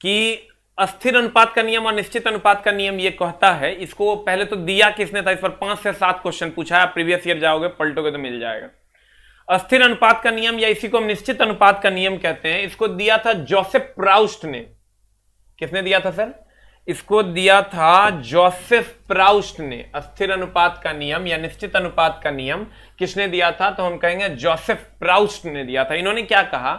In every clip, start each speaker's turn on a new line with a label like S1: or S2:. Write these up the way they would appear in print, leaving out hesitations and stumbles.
S1: कि अस्थिर अनुपात का नियम और निश्चित अनुपात का नियम ये कहता है, इसको पहले तो दिया किसने था, इस पर 5 से 7 क्वेश्चन पूछा है, प्रीवियस ईयर जाओगे पलटोगे तो मिल जाएगा। अस्थिर अनुपात का नियम या इसी को हम निश्चित अनुपात का नियम कहते हैं, इसको दिया था जोसेफ प्राउस्ट ने। किसने दिया था सर? इसको दिया था जोसेफ प्राउस्ट ने। अस्थिर अनुपात का नियम या निश्चित अनुपात का नियम किसने दिया था? तो हम कहेंगे जोसेफ प्राउस्ट ने दिया था। इन्होंने क्या कहा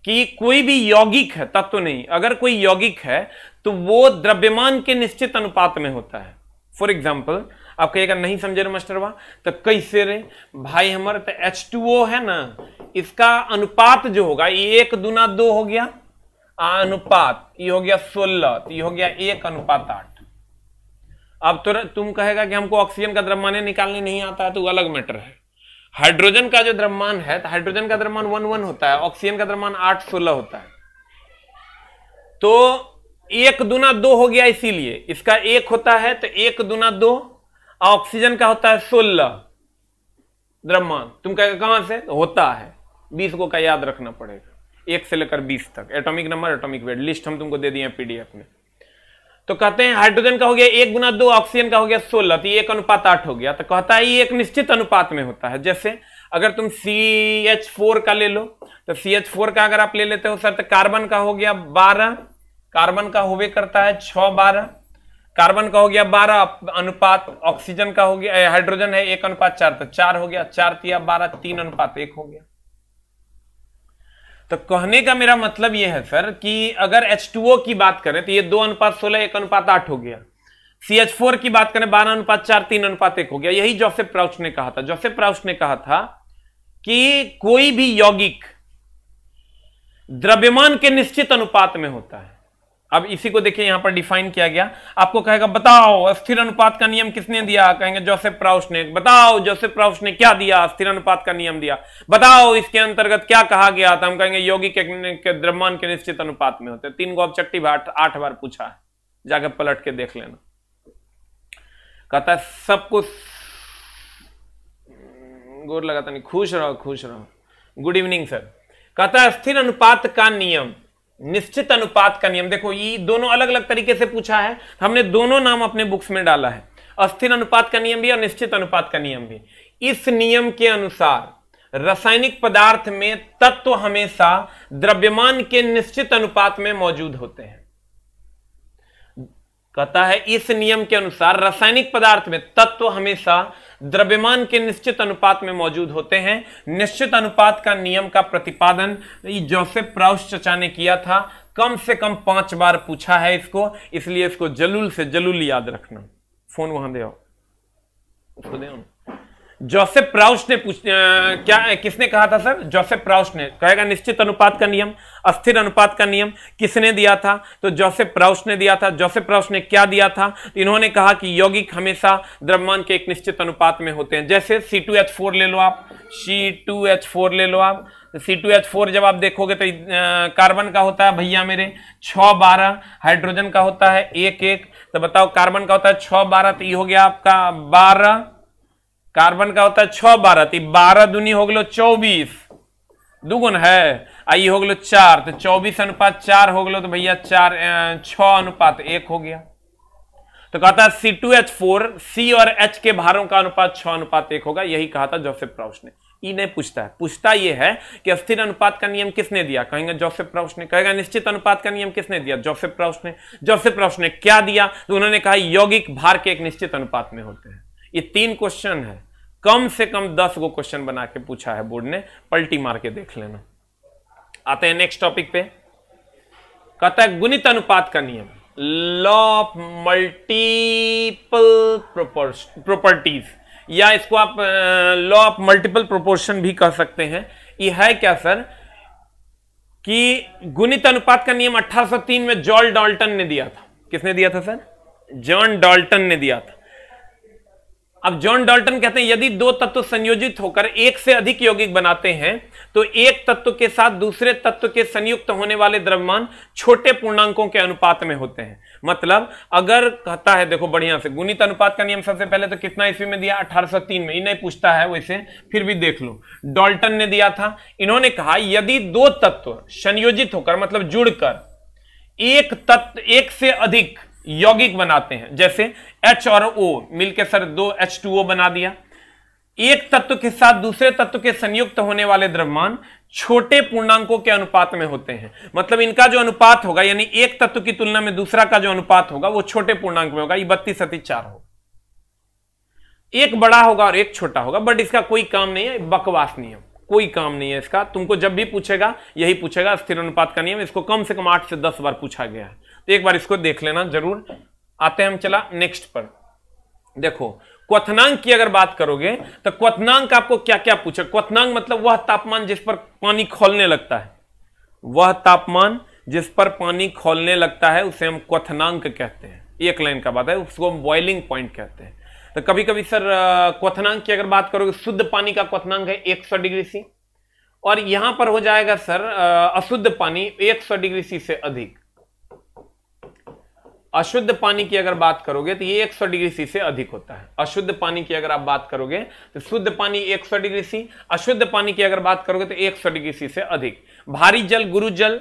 S1: कि कोई भी यौगिक है, तत्व नहीं, अगर कोई यौगिक है तो वो द्रव्यमान के निश्चित अनुपात में होता है। फॉर एग्जाम्पल आप कहिएगा नहीं समझे रे मास्टरवा, तो कैसे रे भाई? हमारे तो H2O है ना, इसका अनुपात जो होगा 1 दूना 2 हो गया, अनुपात ये हो गया 16, तो ये हो गया 1:8। अब तो तुम कहेगा कि हमको ऑक्सीजन का द्रव्यमान निकालने नहीं आता है, तो अलग मैटर है। हाइड्रोजन का जो द्रव्यमान है, तो हाइड्रोजन का द्रव्यमान 1:1 होता है, ऑक्सीजन का द्रव्यमान 8:16 होता है। तो 1 दूना 2 हो गया, इसीलिए इसका 1 होता है, तो 1 दूना 2, ऑक्सीजन का होता है 16 द्रव्यमान। तुम कहेगा कहां से? तो होता है 20 को का याद रखना पड़ेगा, 1 से लेकर 20 तक, atomic number atomic weight, list हम तुमको दे दिए पीडीएफ में। तो कहते हैं हाइड्रोजन का हो गया 1 गुना 2, ऑक्सीजन का हो गया 16, तो 1:8 हो गया। तो कहता है ये एक निश्चित अनुपात में होता है। जैसे अगर तुम CH4 का ले लो, तो CH4 का अगर आप ले लेते हो सर, तो कार्बन का हो गया 12, कार्बन का होवे करता है 6:12, कार्बन का हो गया 12 अनुपात, ऑक्सीजन का हो गया, हाइड्रोजन है 1:4, तो 4 हो गया, 4 तिया 12, 3:1 हो गया। तो कहने का मेरा मतलब यह है सर कि अगर H2O की बात करें तो ये 2:16, 1:8 हो गया। CH4 की बात करें 12:4, 3:1 हो गया। यही जोसेफ प्राउस्ट ने कहा था। जोसेफ प्राउस्ट ने कहा था कि कोई भी यौगिक द्रव्यमान के निश्चित अनुपात में होता है। अब इसी को देखिए यहां पर डिफाइन किया गया। आपको कहेगा बताओ अस्थिर अनुपात का नियम किसने दिया? कहेंगे जोसेफ प्राउस्ट ने। बताओ जोसेफ प्राउस्ट ने क्या दिया? अस्थिर अनुपात का नियम दिया। बताओ इसके अंतर्गत क्या कहा गया था? हम कहेंगे यौगिक के द्रव्यमान के निश्चित अनुपात में होते हैं। 3 गो ऑब्जेक्टिव 8 बार पूछा है, जाकर पलट के देख लेना। कहता है सब कुछ गोर लगाता नहीं, खुश रहो खुश रहो। Good evening sir. कहता है स्थिर अनुपात का नियम, निश्चित अनुपात का नियम। देखो ये दोनों अलग अलग तरीके से पूछा है, हमने दोनों नाम अपने बुक्स में डाला है, अस्थिर अनुपात का नियम भी और निश्चित अनुपात का नियम भी। इस नियम के अनुसार रासायनिक पदार्थ में तत्व हमेशा द्रव्यमान के निश्चित अनुपात में मौजूद होते हैं। कहता है इस नियम के अनुसार रासायनिक पदार्थ में तत्व हमेशा द्रव्यमान के निश्चित अनुपात में मौजूद होते हैं। निश्चित अनुपात का नियम का प्रतिपादन जोसेफ प्राउस्ट चचा ने किया था। कम से कम 5 बार पूछा है इसको, इसलिए इसको जलूल से जलूल याद रखना। फोन वहां दे आओ, उसको दे आओ। जोसेफ प्राउस्ट ने क्या किसने कहा था सर? जोसेफ प्राउस्ट ने। कहेगा निश्चित अनुपात का नियम, अस्थिर अनुपात का नियम किसने दिया था? तो जोसेफ प्राउस्ट ने दिया था। जोसेफ प्राउस्ट ने क्या दिया था? तो इन्होंने कहा कि यौगिक हमेशा द्रव्यमान के एक निश्चित अनुपात में होते हैं। जैसे C2H4 ले लो आप, C2H4 ले लो आप। C2H4 जब आप देखोगे तो कार्बन का होता है भैया मेरे 6-12, हाइड्रोजन का होता है 1-1। तो बताओ कार्बन का होता है 6-12, तो ये हो गया आपका 12, कार्बन का होता है 6-12, तो 12 दूनी हो गलो 24, दुगुन है, आई हो गलो 4, तो 24:4 हो गलो, तो भैया 6:1 हो गया। तो कहता है C2H4 C और H के भारों का अनुपात 6:1 होगा। यही कहा था जोसेफ प्राउस्ट ने। ये नहीं पूछता है, पूछता ये है कि अस्थिर अनुपात का नियम किसने दिया? कहेंगे जोसेफ प्राउस्ट ने। कहेगा निश्चित अनुपात का नियम किसने दिया? जोसेफ प्राउस्ट ने। जोसेफ प्राउस्ट ने क्या दिया? तो उन्होंने कहा यौगिक भार के एक निश्चित अनुपात में होते हैं। ये 3 क्वेश्चन है, कम से कम 10 गो क्वेश्चन बना के पूछा है बोर्ड ने, पलटी मार के देख लेना। आते हैं नेक्स्ट टॉपिक पे। कहता है गुणित अनुपात का नियम, लॉ ऑफ मल्टीपल प्रॉपर्टीज, या इसको आप लॉ ऑफ मल्टीपल प्रोपोर्शन भी कह सकते हैं। ये है क्या सर कि गुणित अनुपात का नियम 1803 में जॉन डाल्टन ने दिया था। किसने दिया था सर? जॉन डाल्टन ने दिया था। अब जॉन डाल्टन कहते हैं यदि 2 तत्व संयोजित होकर एक से अधिक यौगिक बनाते हैं तो एक तत्व के साथ दूसरे तत्व के संयुक्त होने वाले द्रव्यमान छोटे पूर्णांकों के अनुपात में होते हैं। मतलब अगर कहता है, देखो बढ़िया से, गुणित अनुपात का नियम सबसे पहले तो कितना ईस्वी में दिया? 1803 में। इन्हें पूछता है वैसे, फिर भी देख लो, डाल्टन ने दिया था। इन्होंने कहा यदि 2 तत्व संयोजित होकर मतलब जुड़कर एक तत्व एक से अधिक यौगिक बनाते हैं, जैसे H और O मिलकर सर 2 H2O बना दिया। एक तत्व के साथ दूसरे तत्व के संयुक्त होने वाले द्रव्यमान छोटे पूर्णांकों के अनुपात में होते हैं। मतलब इनका जो अनुपात होगा, यानी एक तत्व की तुलना में दूसरा का जो अनुपात होगा वो छोटे पूर्णांक में होगा। ये 32:4 होगा। एक बड़ा होगा और एक छोटा होगा, बट इसका कोई काम नहीं है, बकवास नियम, कोई काम नहीं है इसका। तुमको जब भी पूछेगा यही पूछेगा, स्थिर अनुपात का नियम। इसको कम से कम 8 से 10 बार पूछा गया है, तो एक बार इसको देख लेना जरूर। आते हैं हम चला नेक्स्ट पर। देखो क्वथनांक की अगर बात करोगे तो क्वथनांक आपको क्या क्या पूछे। क्वथनांक मतलब वह तापमान जिस पर पानी खौलने लगता है, वह तापमान जिस पर पानी खौलने लगता है उसे हम क्वथनांक कहते हैं। एक लाइन का बात है, उसको हम बॉइलिंग पॉइंट कहते हैं। तो कभी कभी सर क्वथनांक की अगर बात करोगे, शुद्ध पानी का क्वथनांक है 100 डिग्री सी, और यहां पर हो जाएगा सर अशुद्ध पानी 100 डिग्री सी से अधिक। अशुद्ध पानी की अगर बात करोगे तो ये 100 डिग्री सी से अधिक होता है। अशुद्ध पानी की अगर आप बात करोगे तो शुद्ध पानी 100 डिग्री सी, अशुद्ध पानी की अगर बात करोगे तो 100 डिग्री सी से अधिक। भारी जल, गुरु जल,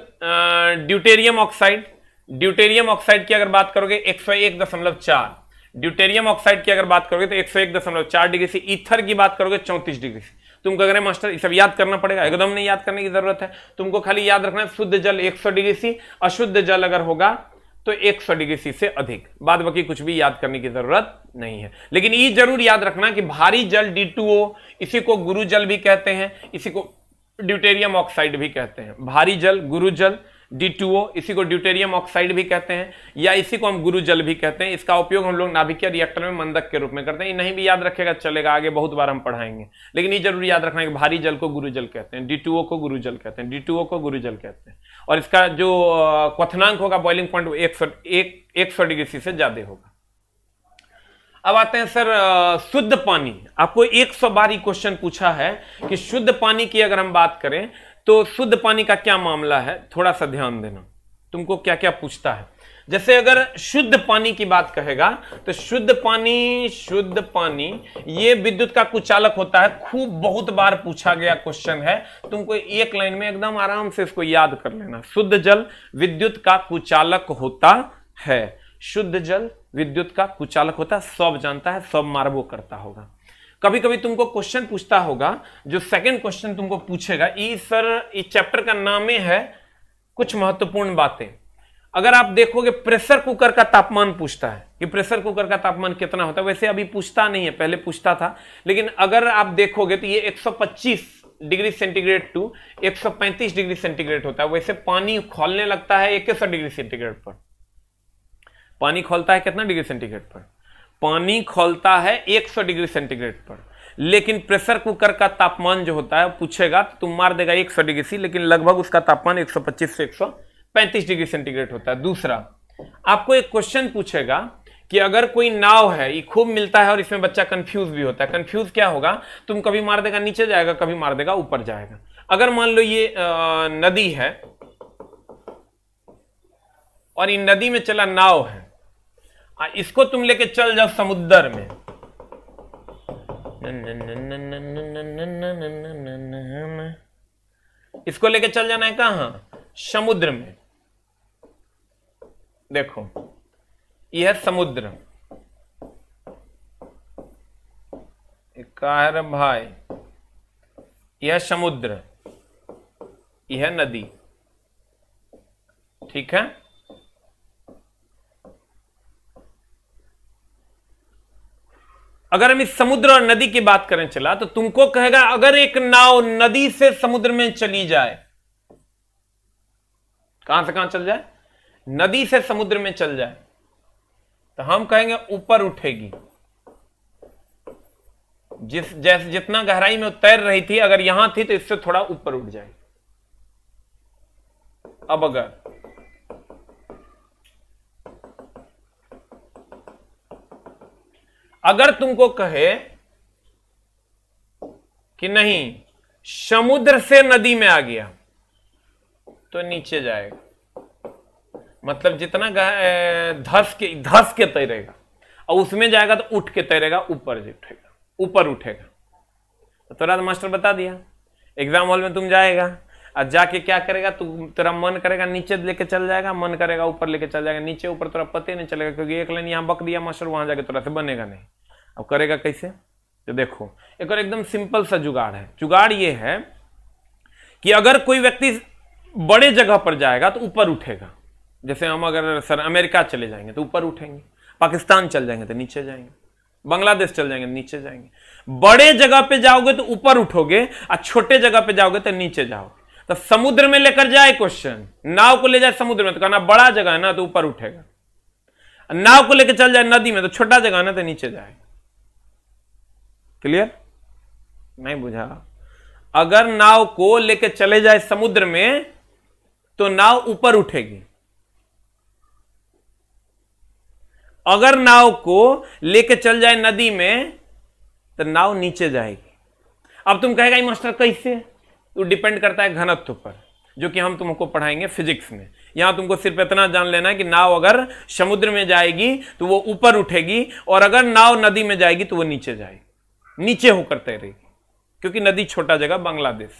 S1: ड्यूटेरियम ऑक्साइड, ड्यूटेरियम ऑक्साइड की अगर बात करोगे 101.4, ड्यूटेरियम ऑक्साइड की अगर बात करोगे तो 101.4 डिग्री सी। ईथर की बात करोगे 34 डिग्री सी। तुम कह रहे मास्टर ये सब याद करना पड़ेगा, एकदम नहीं याद करने की जरूरत है। तुमको खाली याद रखना है शुद्ध जल 100 डिग्री सी, अशुद्ध जल अगर होगा तो 100 डिग्री सी से अधिक। बाद बाकी कुछ भी याद करने की जरूरत नहीं है। लेकिन ये जरूर याद रखना कि भारी जल D2O, इसी को गुरु जल भी कहते हैं, इसी को ड्यूटेरियम ऑक्साइड भी कहते हैं। भारी जल, गुरु जल, D2O, इसी को ड्यूटेरियम ऑक्साइड भी कहते हैं, या इसी को हम गुरु जल भी कहते हैं। इसका उपयोग हम लोग नाभिकीय रिएक्टर में मंदक के रूप में करते हैं। ये नहीं भी याद रखेगा चलेगा, आगे बहुत बार हम पढ़ाएंगे। लेकिन ये जरूर याद रखना है कि भारी जल को गुरु जल कहते हैं, D2O को गुरु जल कहते हैं, D2O को गुरु जल कहते हैं। और इसका जो क्वथनांक होगा बॉइलिंग पॉइंट 100 डिग्री सी से ज्यादा होगा। अब आते हैं सर शुद्ध पानी। आपको 100 बार ही क्वेश्चन पूछा है कि शुद्ध पानी की अगर हम बात करें तो शुद्ध पानी का क्या मामला है, थोड़ा सा ध्यान देना। तुमको क्या क्या पूछता है। जैसे अगर शुद्ध पानी की बात कहेगा तो शुद्ध पानी ये विद्युत का कुचालक होता है। खूब बहुत बार पूछा गया क्वेश्चन है, तुमको एक लाइन में एकदम आराम से इसको याद कर लेना। शुद्ध जल विद्युत का कुचालक होता है, शुद्ध जल विद्युत का कुचालक होता है। सब जानता है, सब मार्बो करता होगा। कभी कभी तुमको क्वेश्चन पूछता होगा, जो सेकंड क्वेश्चन तुमको पूछेगा, ये सर इस चैप्टर का नाम है कुछ महत्वपूर्ण बातें। अगर आप देखोगे प्रेशर कुकर का तापमान पूछता है कि प्रेशर कुकर का तापमान कितना होता है। वैसे अभी पूछता नहीं है, पहले पूछता था, लेकिन अगर आप देखोगे तो ये 125 degree centigrade to 135 degree centigrade होता है। वैसे पानी खौलने लगता है 100 डिग्री सेंटीग्रेड पर। पानी खौलता है कितना डिग्री सेंटीग्रेड पर? पानी खौलता है 100 डिग्री सेंटीग्रेड पर। लेकिन प्रेशर कुकर का तापमान जो होता है पूछेगा तो तुम मार देगा 100 डिग्री सी, लेकिन लगभग उसका तापमान 125 से 135 डिग्री सेंटीग्रेड होता है। दूसरा, आपको एक क्वेश्चन पूछेगा कि अगर कोई नाव है, ये खूब मिलता है और इसमें बच्चा कंफ्यूज भी होता है। कंफ्यूज क्या होगा, तुम कभी मार देगा नीचे जाएगा, कभी मार देगा ऊपर जाएगा। अगर मान लो ये नदी है और ये नदी में चला नाव है, इसको तुम लेके चल जाओ समुद्र में, इसको लेके चल जाना है कहां? समुद्र में। देखो यह है समुद्र, कह रहे भाई यह समुद्र, यह नदी, ठीक है। अगर हम इस समुद्र और नदी की बात करें चला, तो तुमको कहेगा अगर एक नाव नदी से समुद्र में चली जाए, कहां से कहां चल जाए? नदी से समुद्र में चल जाए, तो हम कहेंगे ऊपर उठेगी। जैसे जितना गहराई में तैर रही थी, अगर यहां थी तो इससे थोड़ा ऊपर उठ जाएगी। अब अगर तुमको कहे कि नहीं समुद्र से नदी में आ गया, तो नीचे जाएगा। मतलब जितना धस के तैरेगा, और उसमें जाएगा तो उठ के तैरेगा, ऊपर उठेगा। तो तुरंत मास्टर बता दिया। एग्जाम हॉल में तुम जाएगा, और जाके क्या करेगा, तू तेरा मन करेगा नीचे लेके चल जाएगा, मन करेगा ऊपर लेके चल जाएगा, नीचे ऊपर तेरा पता ही नहीं चलेगा, क्योंकि एक लाइन यहाँ बक दिया मास्टर, वहां जाके तेरा से बनेगा नहीं। अब करेगा कैसे, तो देखो एक और एकदम सिंपल सा जुगाड़ है। जुगाड़ ये है कि अगर कोई व्यक्ति बड़े जगह पर जाएगा तो ऊपर उठेगा। जैसे हम अगर सर अमेरिका चले जाएंगे तो ऊपर उठेंगे, पाकिस्तान चल जाएंगे तो नीचे जाएंगे, बांग्लादेश चल जाएंगे नीचे जाएंगे। बड़े जगह पे जाओगे तो ऊपर उठोगे और छोटे जगह पे जाओगे तो नीचे जाओगे। तो समुद्र में लेकर जाए क्वेश्चन, नाव को ले जाए समुद्र में तो कहना बड़ा जगह है ना तो ऊपर उठेगा, नाव को लेकर चल जाए नदी में तो छोटा जगह है ना तो नीचे जाएगा। क्लियर? नहीं बुझा? अगर नाव को लेकर चले जाए समुद्र में तो नाव ऊपर उठेगी, अगर नाव को लेकर चल जाए नदी में तो नाव नीचे जाएगी। अब तुम कहेगा मास्टर कैसे, तो डिपेंड करता है घनत्व पर, जो कि हम तुमको पढ़ाएंगे फिजिक्स में। यहां तुमको सिर्फ इतना जान लेना है कि नाव अगर समुद्र में जाएगी तो वो ऊपर उठेगी, और अगर नाव नदी में जाएगी तो वो नीचे जाएगी, नीचे होकर तैरेगी, क्योंकि नदी छोटा जगह बांग्लादेश।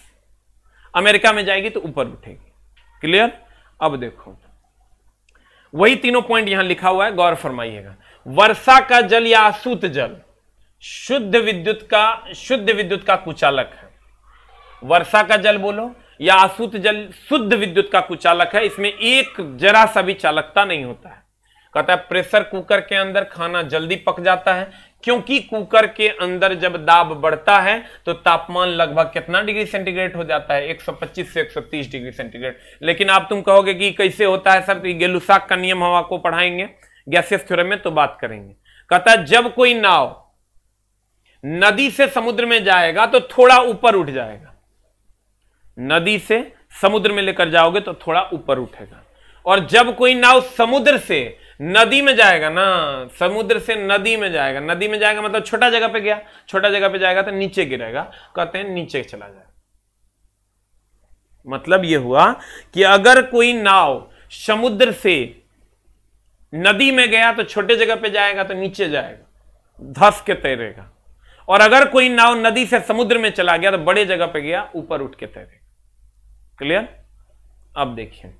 S1: अमेरिका में जाएगी तो ऊपर उठेगी। क्लियर? अब देखो वही तीनों पॉइंट यहां लिखा हुआ है, गौर फरमाइएगा। वर्षा का जल या अशुद्ध जल शुद्ध विद्युत का कुचालक है। वर्षा का जल बोलो या अशुद्ध जल शुद्ध विद्युत का कुचालक है, इसमें एक जरा सा भी चालकता नहीं होता है। कहता है प्रेशर कुकर के अंदर खाना जल्दी पक जाता है, क्योंकि कुकर के अंदर जब दाब बढ़ता है तो तापमान लगभग कितना डिग्री सेंटीग्रेड हो जाता है, 125 से 130 डिग्री सेंटीग्रेड। लेकिन आप तुम कहोगे कि कैसे होता है सर, तो गेलुसाक का नियम हम आपको पढ़ाएंगे गैसियस थ्योरम में, तो बात करेंगे। कहता है जब कोई नाव नदी से समुद्र में जाएगा तो थोड़ा ऊपर उठ जाएगा, नदी से समुद्र में लेकर जाओगे तो थोड़ा ऊपर उठेगा, और जब कोई नाव समुद्र से नदी में जाएगा ना, समुद्र से नदी में जाएगा, नदी में जाएगा मतलब छोटा जगह पे गया, छोटा जगह पे जाएगा तो नीचे गिरेगा, कहते हैं नीचे चला जाएगा। मतलब यह हुआ कि अगर कोई नाव समुद्र से नदी में गया तो छोटे जगह पे जाएगा तो नीचे जाएगा, धंस के तैरेगा, और अगर कोई नाव नदी से समुद्र में चला गया तो बड़े जगह पे गया, ऊपर उठ के तैरेगा। क्लियर? अब देखिए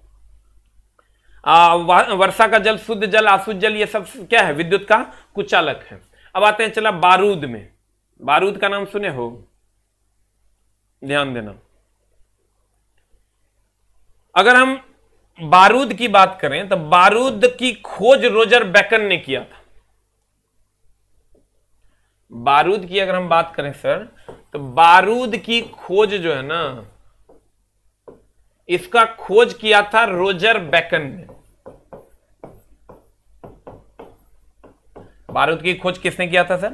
S1: वर्षा का जल, शुद्ध जल, अशुद्ध जल, ये सब क्या है, विद्युत का कुचालक है। अब आते हैं चला बारूद में। बारूद का नाम सुने हो? ध्यान देना, अगर हम बारूद की बात करें तो बारूद की खोज रोजर बेकन ने किया था। बारूद की अगर हम बात करें सर, तो बारूद की खोज जो है ना, इसका खोज किया था रोजर बेकन ने। बारूद की खोज किसने किया था सर?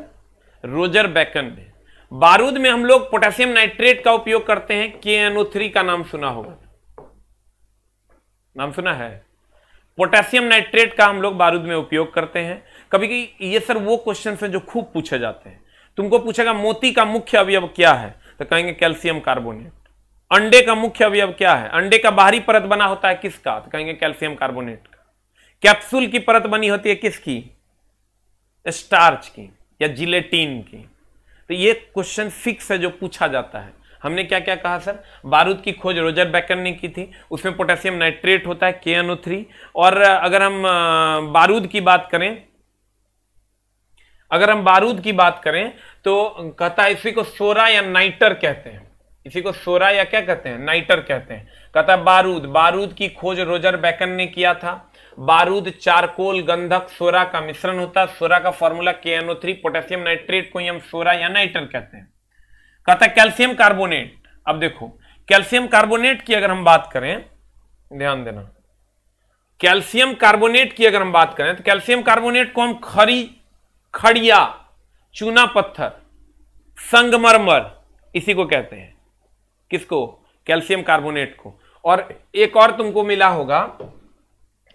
S1: रोजर बेकन ने। बारूद में हम लोग पोटेशियम नाइट्रेट का उपयोग करते हैं, KNO3 का नाम सुना होगा, नाम सुना है? पोटेशियम नाइट्रेट का हम लोग बारूद में उपयोग करते हैं। कभी कभी ये सर वो क्वेश्चन है जो खूब पूछे जाते हैं। तुमको पूछेगा मोती का मुख्य अवयव क्या है, तो कहेंगे कैल्शियम कार्बोनेट। अंडे का मुख्य अवयव क्या है, अंडे का बाहरी परत बना होता है किसका, तो कहेंगे कैल्शियम कार्बोनेट का। कैप्सूल की परत बनी होती है किसकी, स्टार्च की या जिलेटिन की। तो ये क्वेश्चन फिक्स है जो पूछा जाता है। हमने क्या क्या कहा सर, बारूद की खोज रोजर बेकन ने की थी, उसमें पोटेशियम नाइट्रेट होता है KNO3। और अगर हम बारूद की बात करें, तो कहता है इसी को सोरा या नाइटर कहते हैं, इसी को सोरा या क्या कहते हैं, नाइटर कहते हैं। कहता है बारूद की खोज रोजर बेकन ने किया था। बारूद चारकोल, गंधक, सोरा का मिश्रण होता है। सोरा का फॉर्मूला KNO3, पोटेशियम नाइट्रेट को हम सोरा या नाइटर कहते हैं। कहता है कैल्शियम कार्बोनेट। अब देखो कैल्शियम कार्बोनेट की अगर हम बात करें, ध्यान देना, कैल्शियम कार्बोनेट की अगर हम बात करें तो कैल्शियम कार्बोनेट को हम खड़िया, चूना पत्थर, संगमरमर, इसी को कहते हैं। किसको? कैल्शियम कार्बोनेट को। और एक और तुमको मिला होगा,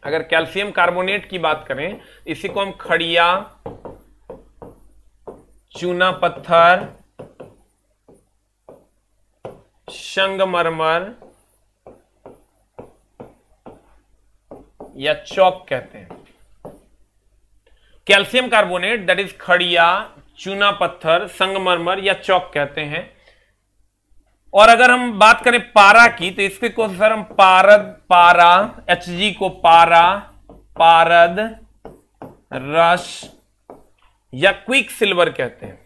S1: अगर कैल्शियम कार्बोनेट की बात करें, इसी को हम खड़िया, चूना पत्थर, संगमरमर या चौक कहते हैं। कैल्शियम कार्बोनेट दैट इज खड़िया, चूना पत्थर, संगमरमर या चौक कहते हैं। और अगर हम बात करें पारा की तो इसके को सर हम पारा Hg को पारद रस या क्विक सिल्वर कहते हैं।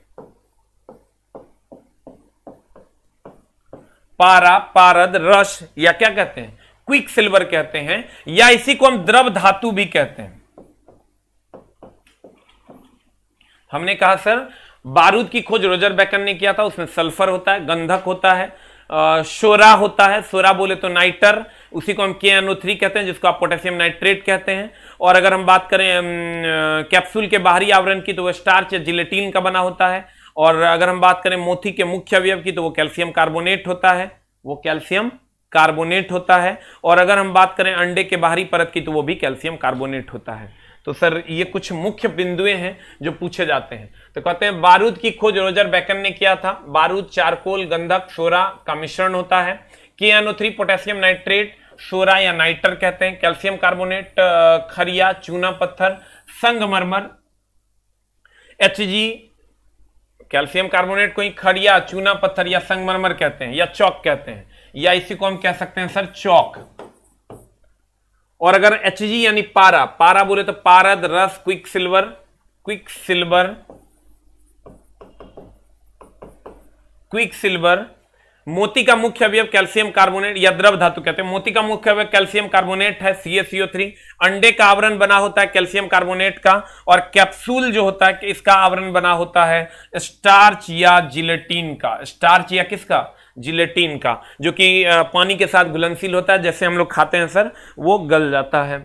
S1: पारद रस या क्या कहते हैं, क्विक सिल्वर कहते हैं, या इसी को हम द्रव धातु भी कहते हैं। हमने कहा सर बारूद की खोज रोजर बेकन ने किया था, उसमें सल्फर होता है, गंधक होता है, शोरा होता है, शोरा बोले तो नाइटर, उसी को हम KNO3 कहते हैं, जिसको आप पोटेशियम नाइट्रेट कहते हैं। और अगर हम बात करें कैप्सूल के बाहरी आवरण की तो वह स्टार्च या जिलेटिन का बना होता है। और अगर हम बात करें मोती के मुख्य अवयव की तो वो कैल्शियम कार्बोनेट होता है, और अगर हम बात करें अंडे के बाहरी परत की तो वो भी कैल्शियम कार्बोनेट होता है। तो सर ये कुछ मुख्य बिंदुएं हैं जो पूछे जाते हैं। तो कहते हैं बारूद की खोज रोजर बेकन ने किया था। बारूद चारकोल, गंधक, सोरा का मिश्रण होता है। KNO3 पोटेशियम नाइट्रेट, सोरा या नाइटर कहते हैं। कैल्शियम कार्बोनेट खरिया, चूना पत्थर, संगमरमर। Hg कैल्शियम कार्बोनेट को ही खरिया, चूना पत्थर या संगमरमर कहते हैं, या चौक कहते हैं, या इसी को हम कह सकते हैं सर चौक। और अगर Hg यानी पारा बोले तो पारद रस क्विक सिल्वर। मोती का मुख्य अवयव कैल्शियम कार्बोनेट या द्रव धातु कहते हैं। मोती का मुख्य अवयव कैल्शियम कार्बोनेट है, CaCO3। अंडे का आवरण बना होता है कैल्शियम कार्बोनेट का, और कैप्सूल जो होता है इसका आवरण बना होता है स्टार्च या जिलेटिन का। स्टार्च या किसका, जिलेटिन का, जो कि पानी के साथ घुलनशील होता है, जैसे हम लोग खाते हैं सर वो गल जाता है।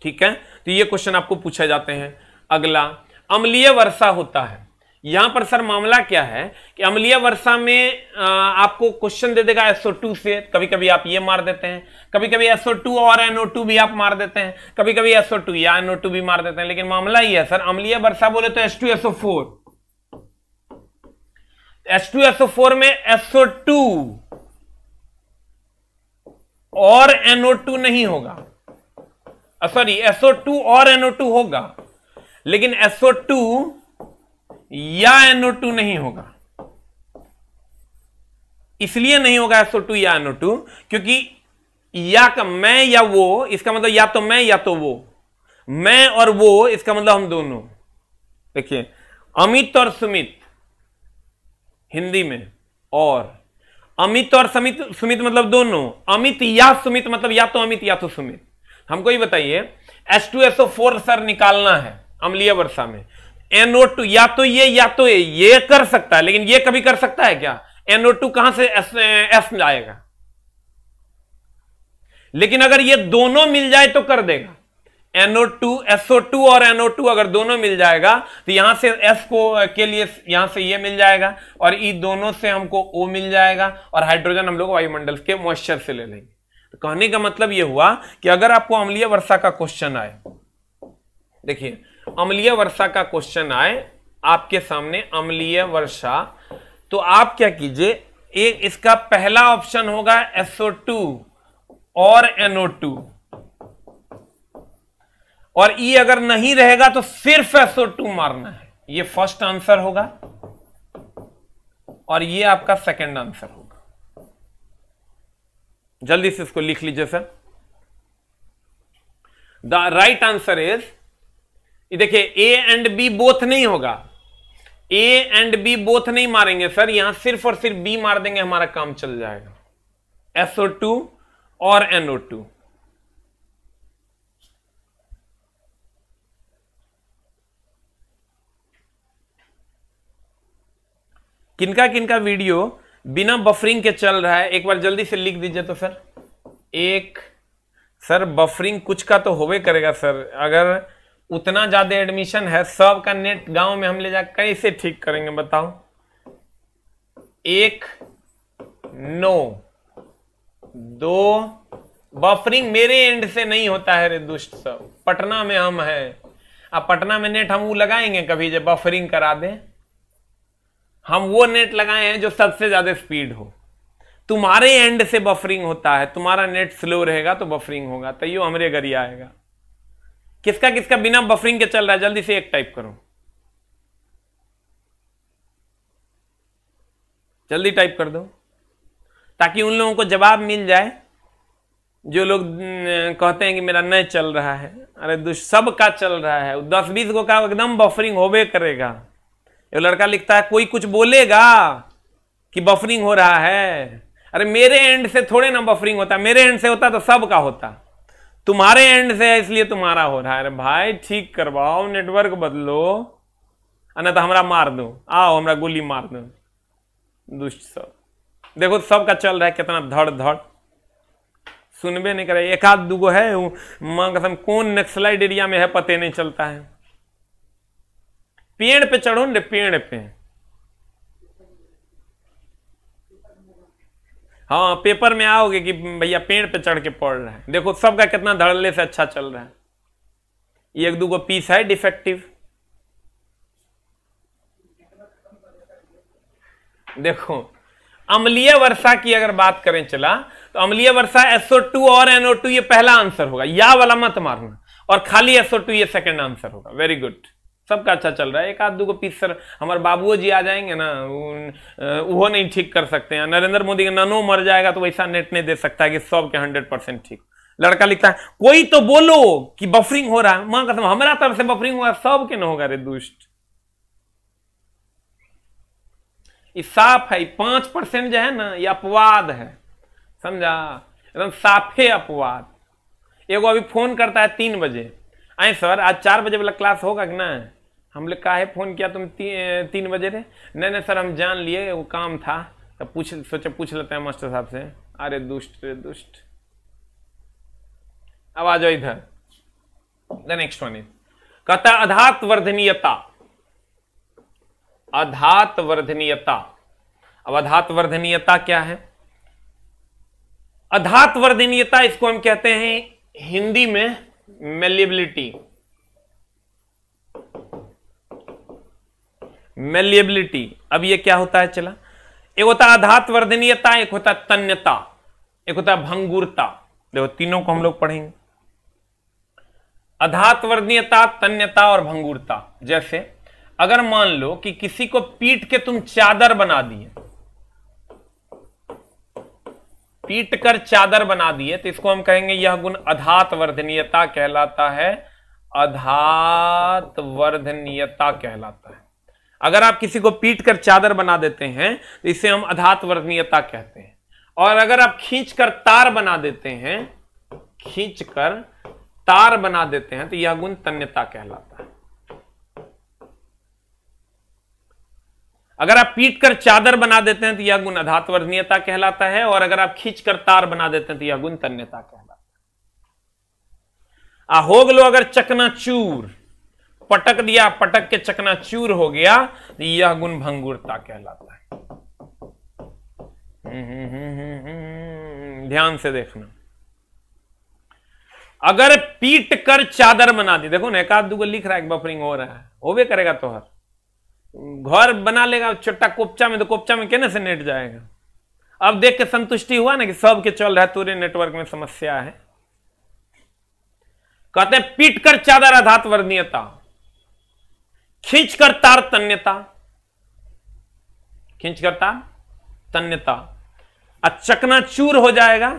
S1: ठीक है, तो ये क्वेश्चन आपको पूछे जाते हैं। अगला, अम्लीय वर्षा होता है। यहां पर सर मामला क्या है कि अम्लीय वर्षा में आपको क्वेश्चन दे देगा SO2 से। कभी कभी आप ये मार देते हैं, कभी कभी SO2 और NO2 भी आप मार देते हैं, कभी कभी SO2 या NO2 भी मार देते हैं। लेकिन मामला ये है सर, अम्लीय वर्षा बोले तो H2SO4। H2SO4 में SO2 और NO2 नहीं होगा, सॉरी SO2 और NO2 होगा, लेकिन SO2 या NO2 नहीं होगा। इसलिए नहीं होगा SO2 या NO2 क्योंकि या का मैं या वो, इसका मतलब या तो मैं या तो वो, मैं और वो इसका मतलब हम दोनों। देखिए अमित और सुमित हिंदी में, और अमित और सुमित मतलब दोनों। अमित या सुमित मतलब या तो अमित या तो सुमित। हमको ये बताइए H2SO4 सर निकालना है अम्लीय वर्षा में, NO2 या तो ये कर सकता है, लेकिन ये कभी कर सकता है क्या? NO2 कहां से S आएगा? लेकिन अगर ये दोनों मिल जाए तो कर देगा। SO2 और NO2 अगर दोनों मिल जाएगा तो यहां से S को के लिए यहां से ये मिल जाएगा, और ई दोनों से हमको O मिल जाएगा, और हाइड्रोजन हम लोग वायुमंडल के मॉइस्चर से ले लेंगे। तो कहने का मतलब ये हुआ कि अगर आपको अम्लीय वर्षा का क्वेश्चन आए, देखिए अम्लीय वर्षा का क्वेश्चन आए आपके सामने, अम्लीय वर्षा, तो आप क्या कीजिए, एक इसका पहला ऑप्शन होगा SO2 और NO2, और ई अगर नहीं रहेगा तो सिर्फ SO2 मारना है। ये फर्स्ट आंसर होगा और ये आपका सेकंड आंसर होगा। जल्दी से इसको लिख लीजिए sir. The right answer is, देखिए A एंड B बोथ नहीं होगा, A एंड B बोथ नहीं मारेंगे सर, यहां सिर्फ और सिर्फ B मार देंगे, हमारा काम चल जाएगा। SO2 और NO2। किनका किनका वीडियो बिना बफरिंग के चल रहा है, एक बार जल्दी से लिख दीजिए तो सर। एक सर बफरिंग कुछ का तो होवे करेगा सर, अगर उतना ज्यादा एडमिशन है, सब का नेट गांव में हम ले जा कैसे ठीक करेंगे बताओ। एक, नो, दो, बफरिंग मेरे एंड से नहीं होता है रे दुष्ट सब, पटना में हम हैं। अब पटना में नेट हम वो लगाएंगे कभी जब बफरिंग करा दें, हम वो नेट लगाए हैं जो सबसे ज्यादा स्पीड हो। तुम्हारे एंड से बफरिंग होता है, तुम्हारा नेट स्लो रहेगा तो बफरिंग होगा, तैयो हमरे घर ही आएगा। किसका किसका बिना बफरिंग के चल रहा है, जल्दी से एक टाइप करो। जल्दी टाइप कर दो ताकि उन लोगों को जवाब मिल जाए जो लोग कहते हैं कि मेरा नहीं चल रहा है। अरे सबका चल रहा है, 10-20 को का एकदम बफरिंग होबे करेगा। ये लड़का लिखता है कोई कुछ बोलेगा कि बफरिंग हो रहा है। अरे मेरे एंड से थोड़े ना बफरिंग होता, मेरे एंड से होता तो सबका होता, तुम्हारे एंड से है इसलिए तुम्हारा हो रहा है। अरे भाई ठीक करवाओ, नेटवर्क बदलो, ना तो हमरा मार दो, आओ हमरा गोली मार दो। दुष्ट सब देखो सबका चल रहा है, कितना धड़ धड़, सुनबे नहीं करे। एक आध दूगो है मां कसम कौन नक्सलाइट एरिया में है पते नहीं चलता है। पेड़ पे चढ़ो न, पेड़ पे। हाँ पेपर में आओगे कि भैया पेड़ पे चढ़ के पढ़ रहा है। देखो सबका कितना धड़ल्ले से अच्छा चल रहा है। ये एक दूगो पीस है डिफेक्टिव। देखो अम्लीय वर्षा की अगर बात करें चला तो अम्लीय वर्षा SO2 और NO2 ये पहला आंसर होगा, या वाला मत मारना, और खाली SO2 ये सेकंड आंसर होगा। वेरी गुड, सबका अच्छा चल रहा है। एक आध दो को पीस सर हमारे बाबू जी आ जाएंगे ना, वो नहीं ठीक कर सकते हैं। नरेंद्र मोदी का ननो मर जाएगा तो वैसा नेट नहीं दे सकता है कि सबके 100% ठीक। लड़का लिखता है कोई तो बोलो कि बफरिंग हो रहा है। मां कसम हमारा तरफ से बफरिंग हुआ, सब के न होगा। रे दुष्ट, साफ है 5% जो है ना ये अपवाद है, समझा, एकदम साफे अपवाद। एगो अभी फोन करता है 3 बजे, आए सर आज 4 बजे वाला क्लास होगा कि ना। हम लोग काहे फोन किया तुम 3 बजे रे? नहीं सर हम जान लिए वो काम था, तब सोचे पूछ लेते हैं मास्टर साहब से। अरे दुष्ट रे दुष्ट। अब आ जाओ इधर। द नेक्स्ट वन इज कहता अधात वर्धनीयता। अधात वर्धनीयता। अब अधात वर्धनीयता क्या है? अधात वर्धनीयता इसको हम कहते हैं हिंदी में मेलिएबिलिटी। मेलिएबिलिटी। अब ये क्या होता है चला, एक होता है अधात वर्धनीयता, एक होता है तन्यता, एक होता है भंगुरता। देखो तीनों को हम लोग पढ़ेंगे, अधात वर्धनीयता, तन्यता और भंगुरता। जैसे अगर मान लो कि किसी को पीट के तुम चादर बना दिए, पीट कर चादर बना दिए, तो इसको हम कहेंगे यह गुण अधात वर्धनीयता कहलाता है। अधात वर्धनीयता कहलाता है। अगर आप किसी को पीट कर चादर बना देते हैं तो इसे हम अधात वर्धनीयता कहते हैं। और अगर आप खींचकर तार बना देते हैं, खींचकर तार बना देते हैं, तो यह गुण तन्यता कहलाता है। अगर आप पीट कर चादर बना देते हैं तो यह गुण अधात वर्धनीयता कहलाता है, और अगर आप खींचकर तार बना देते हैं तो यह गुण तन्यता कहलाता है। हो गलो अगर चकनाचूर, पटक दिया, पटक के चकनाचूर हो गया, तो यह गुण भंगुरता कहलाता है। ध्यान से देखना। अगर पीट कर चादर बना दी, देखो ना एक आध दूगो लिख रहा है बफरिंग हो रहा है, होबे करेगा। तो हर घर बना लेगा छोटा कोपचा में, तो कोपचा में कहने से नेट जाएगा। अब देख के संतुष्टि हुआ ना कि सबके चल रहा है, पूरे नेटवर्क में समस्या है। कहते हैं पीट कर चादर अधात वर्धनीयता, खींच कर तार तन्यता, खींच कर तार तन्यता, चकनाचूर हो जाएगा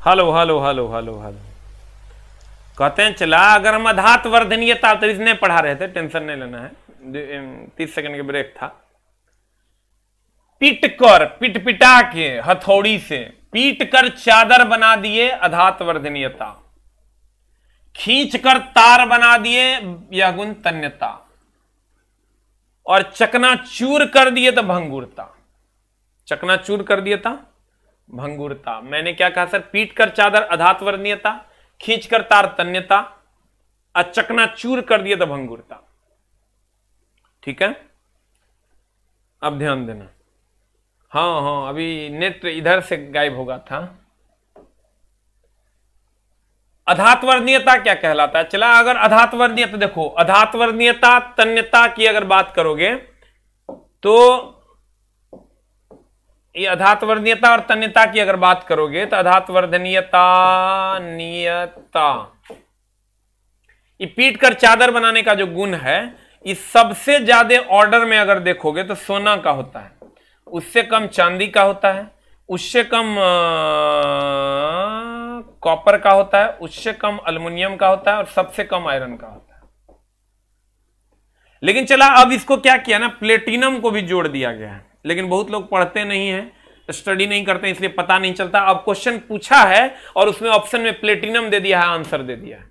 S1: hello hello hello hello hello. कहते हैं चला अगर हम अधात वर्धनीयता, तो इसने पढ़ा रहे थे, टेंशन नहीं लेना है, 30 सेकंड का ब्रेक था। पिट पिटा के हथौड़ी से पीट कर चादर बना दिए अधात वर्धनीयता, खींच कर तार बना दिए यह गुण तन्यता, और चकनाचूर कर दिए तो भंगुरता। चकनाचूर कर दिया था भंगुरता। मैंने क्या कहा सर? पीट कर चादर अधात वर्णनीयता, खींच कर तार तन्यता, और चकनाचूर कर दिया तो भंगुरता। ठीक है, अब ध्यान देना। हाँ, अभी नेट इधर से गायब होगा था। अधातवर्णीयता क्या कहलाता है? चला, अगर अधातवर्णीयता देखो, अधातवर्णीयता तन्यता की अगर बात करोगे तो ये अधातवर्णीयता और तन्यता की अगर बात करोगे तो अधातवर्धनीयता नियता, ये पीट कर चादर बनाने का जो गुण है, इस सबसे ज्यादा ऑर्डर में अगर देखोगे तो सोना का होता है, उससे कम चांदी का होता है, उससे कम कॉपर का होता है, उससे कम अल्युमिनियम का होता है, और सबसे कम आयरन का होता है। लेकिन चला, अब इसको क्या किया ना, प्लेटिनम को भी जोड़ दिया गया है। लेकिन बहुत लोग पढ़ते नहीं है, स्टडी नहीं करते, इसलिए पता नहीं चलता। अब क्वेश्चन पूछा है और उसमें ऑप्शन में प्लेटिनम दे दिया है, आंसर दे दिया है।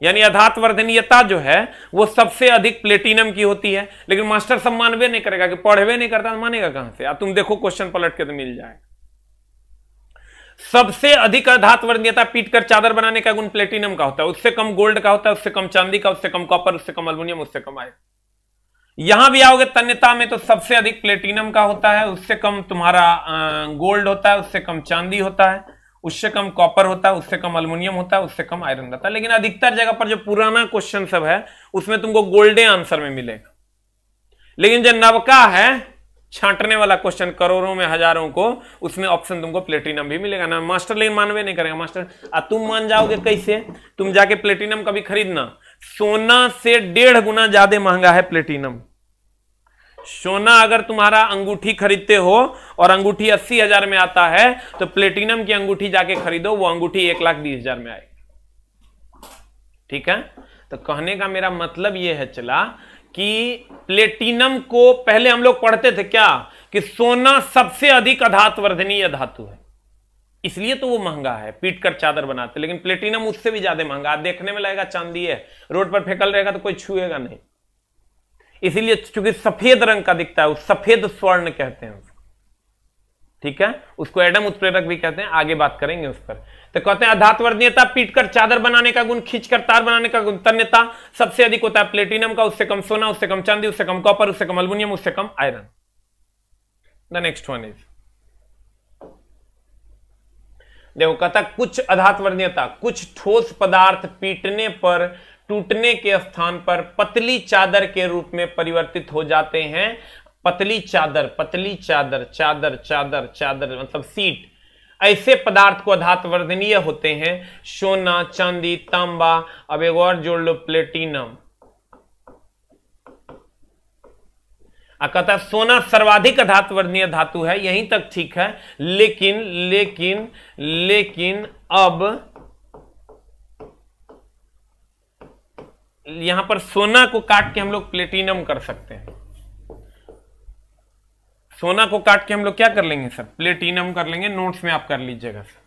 S1: यानी अधातवर्धनीयता जो है वो सबसे अधिक प्लेटिनम की होती है। लेकिन मास्टर सब मानवे नहीं करेगा, कि पढ़वे नहीं करता, मानेगा कहां से? तुम देखो क्वेश्चन पलट के तो मिल जाएगा। सबसे अधिक अधातवर्णीयता पीट कर चादर बनाने का गुण प्लेटिनम का होता है, उससे कम गोल्ड का होता है, उससे कम चांदी का, उससे कम कॉपर, उससे कम अल्युमिनियम, उससे कम आयरन। यहां भी आओगे तन्यता में तो सबसे अधिक प्लेटिनम का होता है, उससे कम तुम्हारा गोल्ड होता है, उससे कम चांदी होता है, उससे कम कॉपर होता है, उससे कम अल्युमिनियम होता है, उससे कम आयरन रहता है। लेकिन अधिकतर जगह पर जो पुराना क्वेश्चन सब है उसमें तुमको गोल्डे आंसर में मिलेगा। लेकिन जो नवका है छांटने वाला क्वेश्चन, करोड़ों में हजारों को, उसमें ऑप्शन तुमको प्लेटिनम भी मिलेगा ना मास्टर। लेकिन मानवे नहीं करेगा मास्टर। तुम मान जाओगे कैसे? तुम जाके प्लेटिनम कभी खरीदना, सोना से 1.5 गुना ज्यादा महंगा है प्लेटिनम। सोना अगर तुम्हारा अंगूठी खरीदते हो और अंगूठी 80,000 में आता है, तो प्लेटिनम की अंगूठी जाके खरीदो, वो अंगूठी 1,20,000 में आएगी। ठीक है, तो कहने का मेरा मतलब यह है चला कि प्लेटिनम को पहले हम लोग पढ़ते थे क्या, कि सोना सबसे अधिक अधातवर्धनीय धातु है, इसलिए तो वो महंगा है, पीट कर चादर बनाते। लेकिन प्लेटिनम उससे भी ज्यादा महंगा, देखने में लगेगा चांदी है, रोड पर फेंकल रहेगा तो कोई छुएगा नहीं, इसीलिए चूंकि सफेद रंग का दिखता है, उस सफेद स्वर्ण कहते हैं उसको। ठीक है, उसको एडम उत्प्रेरक भी कहते हैं, आगे बात करेंगे उस पर। तो कहते हैं अधातवर्णीयता पीट कर चादर बनाने का गुण, खींचकर तार बनाने का गुण तन्यता सबसे अधिक होता है प्लेटिनम का, उससे कम सोना, उससे कम चांदी, उससे कम कॉपर, उससे कम अल्युमिनियम, उससे कम iron. The next one is, देखो कहता कुछ अधातवर्णीयता, कुछ ठोस पदार्थ पीटने पर टूटने के स्थान पर पतली चादर के रूप में परिवर्तित हो जाते हैं। पतली चादर, पतली चादर, चादर चादर चादर मतलब सीट, ऐसे पदार्थ को अधातवर्धनीय होते हैं। सोना, चांदी, तांबा, अब एक और जोड़ लो प्लेटिनम। कहता सोना सर्वाधिक अधातवर्णीय धातु है, यहीं तक ठीक है। लेकिन लेकिन लेकिन अब यहां पर सोना को काट के हम लोग प्लेटिनम कर सकते हैं। सोना को काट के हम लोग क्या कर लेंगे सर? प्लेटिनम कर लेंगे। नोट्स में आप कर लीजिएगा सर,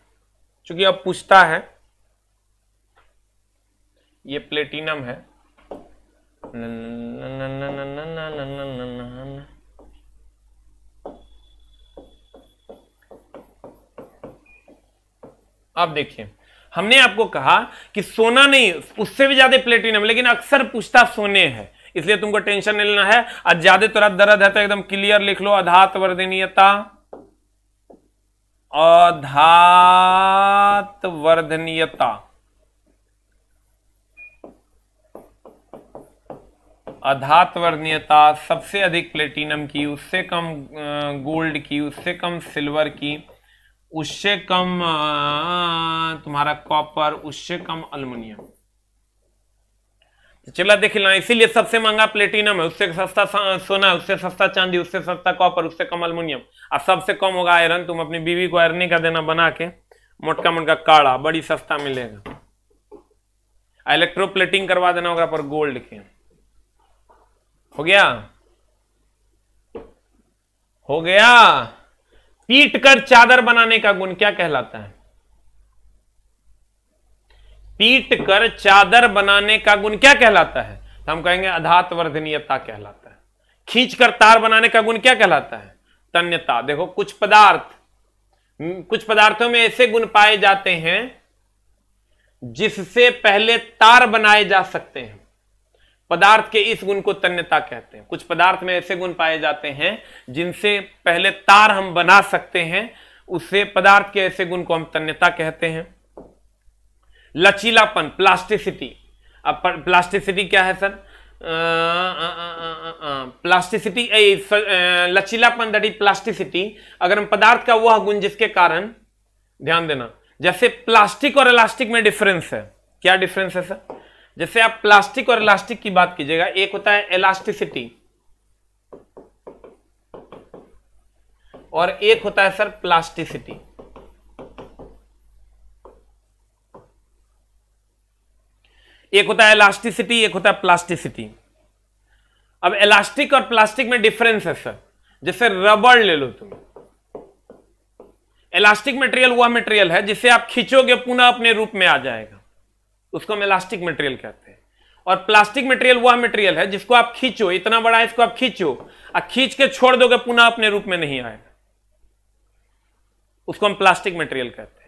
S1: क्योंकि अब पूछता है। ये प्लेटिनम है, अब देखिए, हमने आपको कहा कि सोना नहीं, उससे भी ज्यादा प्लेटिनम, लेकिन अक्सर पूछता सोने है, इसलिए तुमको टेंशन नहीं लेना है। और ज्यादा थोड़ा दर्द है तो एकदम क्लियर लिख लो, अधातवर्धनीयता, अधातवर्धनीयता, अधातवर्णीयता सबसे अधिक प्लेटिनम की, उससे कम गोल्ड की, उससे कम सिल्वर की, उससे कम तुम्हारा कॉपर, उससे कम अल्युमिनियम। चला देख लेना, इसीलिए सबसे महंगा प्लेटिनम है, उससे सस्ता सोना, उससे सस्ता चांदी, उससे सस्ता कॉपर, उससे कम अल्युमिनियम, और सबसे कम होगा आयरन। तुम अपनी बीवी को आयरन का देना बना के, मोटका मोटका काढ़ा बड़ी सस्ता मिलेगा। इलेक्ट्रोप्लेटिंग करवा देना होगा पर गोल्ड के। हो गया, हो गया। पीट कर चादर बनाने का गुण क्या कहलाता है? पीट कर चादर बनाने का गुण क्या कहलाता है? तो हम कहेंगे अधातवर्धनीयता कहलाता है। खींच कर तार बनाने का गुण क्या कहलाता है? तन्यता। देखो कुछ पदार्थों में ऐसे गुण पाए जाते हैं जिससे पहले तार बनाए जा सकते हैं, पदार्थ के इस गुण को तन्यता कहते हैं। कुछ पदार्थ में ऐसे गुण पाए जाते हैं जिनसे पहले तार हम बना सकते हैं, उससे पदार्थ के ऐसे गुण को हम तन्यता कहते हैं। लचीलापन, प्लास्टिसिटी। अब प्लास्टिसिटी क्या है सर? प्लास्टिसिटी, लचीलापन दैट इज प्लास्टिसिटी। अगर हम पदार्थ का वह गुण जिसके कारण, ध्यान देना, जैसे प्लास्टिक और इलास्टिक में डिफरेंस है। क्या डिफरेंस है सर? जैसे आप प्लास्टिक और इलास्टिक की बात कीजिएगा, एक होता है इलास्टिसिटी और एक होता है सर प्लास्टिसिटी। एक होता है इलास्टिसिटी, एक होता है प्लास्टिसिटी। अब इलास्टिक और प्लास्टिक में डिफरेंस है सर। जैसे रबड़ ले लो तुम, इलास्टिक मटेरियल वह मटेरियल है जिसे आप खींचोगे पुनः अपने रूप में आ जाएगा, उसको हम इलास्टिक मटेरियल कहते हैं। और प्लास्टिक मटेरियल वह मटेरियल है जिसको आप खींचो, इतना बड़ा है, इसको आप खींचो और खींच के छोड़ दोगे, पुनः अपने रूप में नहीं आएगा, उसको हम प्लास्टिक मटेरियल कहते हैं।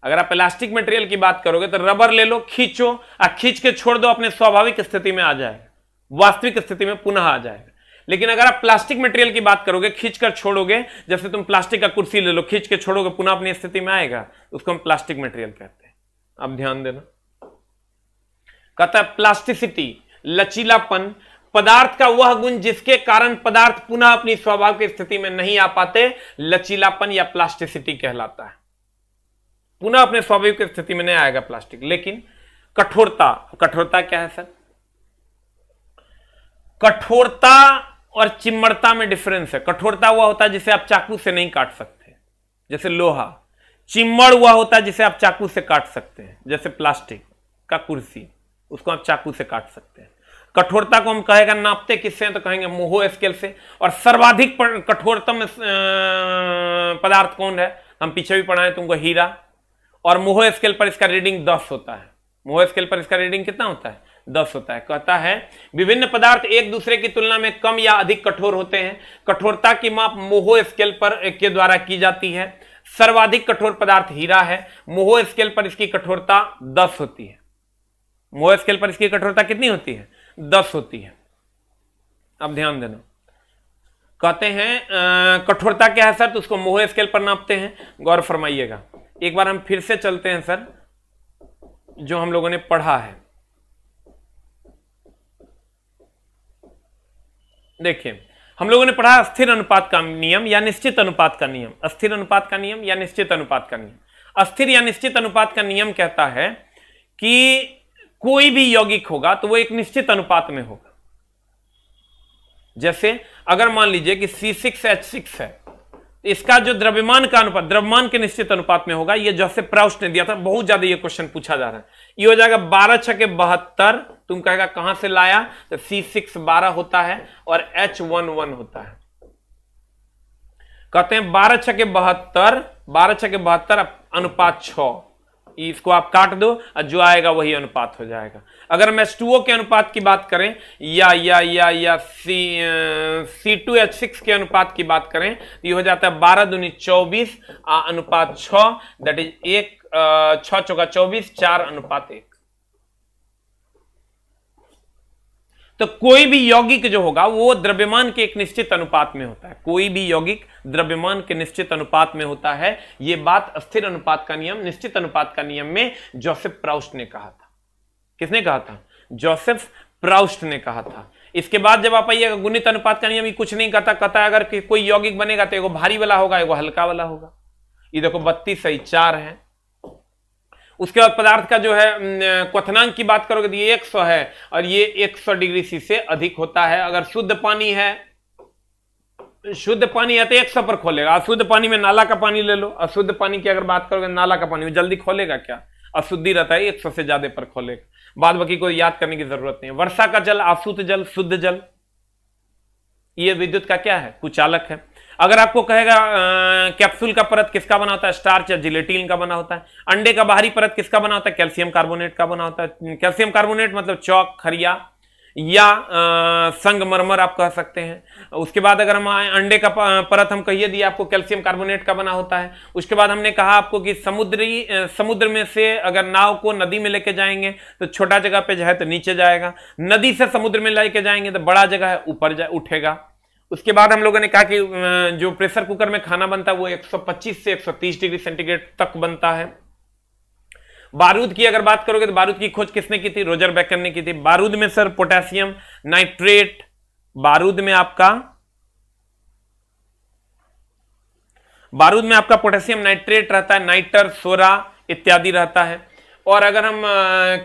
S1: अगर आप प्लास्टिक मटेरियल की बात करोगे तो रबर ले लो, खींचो और खींच के छोड़ दो, अपने स्वाभाविक स्थिति में आ जाएगा, वास्तविक स्थिति में पुनः आ जाएगा। लेकिन अगर आप प्लास्टिक मटेरियल की बात करोगे, खींचकर छोड़ोगे, जैसे तुम प्लास्टिक का कुर्सी ले लो, खींच के छोड़ोगे पुनः अपनी स्थिति में आएगा, उसको हम प्लास्टिक मटेरियल कहते हैं। अब ध्यान देना, कहता है प्लास्टिसिटी, लचीलापन, पदार्थ का वह गुण जिसके कारण पदार्थ पुनः अपनी स्वाभाविक स्थिति में नहीं आ पाते, लचीलापन या प्लास्टिसिटी कहलाता है। पुनः अपने स्वाभाविक स्थिति में नहीं आएगा प्लास्टिक। लेकिन कठोरता, कठोरता क्या है सर? कठोरता और चिम्मड़ता में डिफरेंस है। कठोरता हुआ होता है जिसे आप चाकू से नहीं काट सकते, जैसे लोहा। चिम्मड़ हुआ होता है जिसे आप चाकू से काट सकते हैं, जैसे प्लास्टिक का कुर्सी, उसको आप चाकू से काट सकते हैं। कठोरता को हम कहेगा नापते किससे हैं? तो कहेंगे मोहो स्केल से। और सर्वाधिक कठोरतम पदार्थ कौन है? हम पीछे भी पढ़ाएं तुमको, हीरा। और मोहो स्केल पर इसका रीडिंग 10 होता है। मोहो स्केल पर इसका रीडिंग कितना होता है? 10 होता है। कहता है विभिन्न पदार्थ एक दूसरे की तुलना में कम या अधिक कठोर होते हैं। कठोरता की माप मोहो स्केल पर के द्वारा की जाती है। सर्वाधिक कठोर पदार्थ हीरा है। मोहो स्केल पर इसकी कठोरता 10 होती है। मोहो स्केल पर इसकी कठोरता कितनी होती है? 10 होती है। अब ध्यान देना, कहते हैं कठोरता क्या है सर? तो उसको मोहो स्केल पर नापते हैं। गौर फरमाइएगा, एक बार हम फिर से चलते हैं सर जो हम लोगों ने पढ़ा है। देखिए, हम लोगों ने पढ़ा अस्थिर अनुपात का नियम या निश्चित अनुपात का नियम। अस्थिर अनुपात का नियम या निश्चित अनुपात का नियम। अस्थिर या निश्चित अनुपात का नियम कहता है कि कोई भी यौगिक होगा तो वो एक निश्चित अनुपात में होगा। जैसे अगर मान लीजिए कि C6H6 है, इसका जो द्रव्यमान का अनुपात द्रव्यमान के निश्चित अनुपात में होगा। ये जोसेफ प्राउस्ट ने दिया था, बहुत ज्यादा ये क्वेश्चन पूछा जा रहा है। ये हो जाएगा 12 छके 72। तुम कहेगा कहां से लाया? तो C6 12 होता है और H1 1 होता है। कहते हैं 12 छके 72, 12 छके 72 अनुपात 6। इसको आप काट दो और जो आएगा वही अनुपात हो जाएगा। अगर हम H2O के अनुपात की बात करें या C2H6 के अनुपात की बात करें तो ये हो जाता है 12 दूनी 24 अनुपात 6, दैट इज 6 चौका 24, 4 अनुपात 1। तो कोई भी यौगिक जो होगा वो द्रव्यमान के एक निश्चित अनुपात में होता है। कोई भी यौगिक द्रव्यमान के निश्चित अनुपात में होता है। यह बात अस्थिर अनुपात का नियम, निश्चित अनुपात का नियम में जोसेफ प्राउस्ट ने कहा था। किसने कहा था? जोसेफ प्राउस्ट ने कहा था। इसके बाद जब आप आइएगा गुणित अनुपात का नियम, ये कुछ नहीं कहता। कहता है अगर कोई यौगिक बनेगा तो एगो भारी वाला होगा, एगो हल्का वाला होगा। ये देखो 32 सही 4 है। उसके बाद पदार्थ का जो है क्वथनांक की बात करोगे तो ये 100 है और ये 100 डिग्री सी से अधिक होता है। अगर शुद्ध पानी है तो 100 पर खोलेगा। अशुद्ध पानी में नाला का पानी ले लो, अशुद्ध पानी की अगर बात करोगे नाला का पानी में जल्दी खोलेगा क्या? अशुद्धि रहता है, 100 से ज्यादा पर खोलेगा। बाद बाकी को याद करने की जरूरत नहीं है। वर्षा का जल, आशुद्ध जल, शुद्ध जल, ये विद्युत का क्या है, कुचालक है। अगर आपको कहेगा कैप्सूल का परत किसका बना होता है, स्टार्च या जिलेटिन का बना होता है। अंडे का बाहरी परत किसका बना होता है, कैल्शियम कार्बोनेट का बना होता है। कैल्शियम कार्बोनेट मतलब चौक, खरिया या संगमरमर आप कह सकते हैं। उसके बाद अगर हम अंडे का परत हम कहिए दिया आपको कैल्शियम कार्बोनेट का बना होता है। उसके बाद हमने कहा आपको कि समुद्र में से अगर नाव को नदी में लेके जाएंगे तो छोटा जगह पे जाए तो नीचे जाएगा, नदी से समुद्र में लेके जाएंगे तो बड़ा जगह है ऊपर उठेगा। उसके बाद हम लोगों ने कहा कि जो प्रेशर कुकर में खाना बनता है वो 125 से 130 डिग्री सेंटीग्रेड तक बनता है। बारूद की अगर बात करोगे तो बारूद की खोज किसने की थी, रोजर बेकन ने की थी। बारूद में सर पोटेशियम नाइट्रेट, बारूद में आपका पोटेशियम नाइट्रेट रहता है, नाइटर, सोरा इत्यादि रहता है। और अगर हम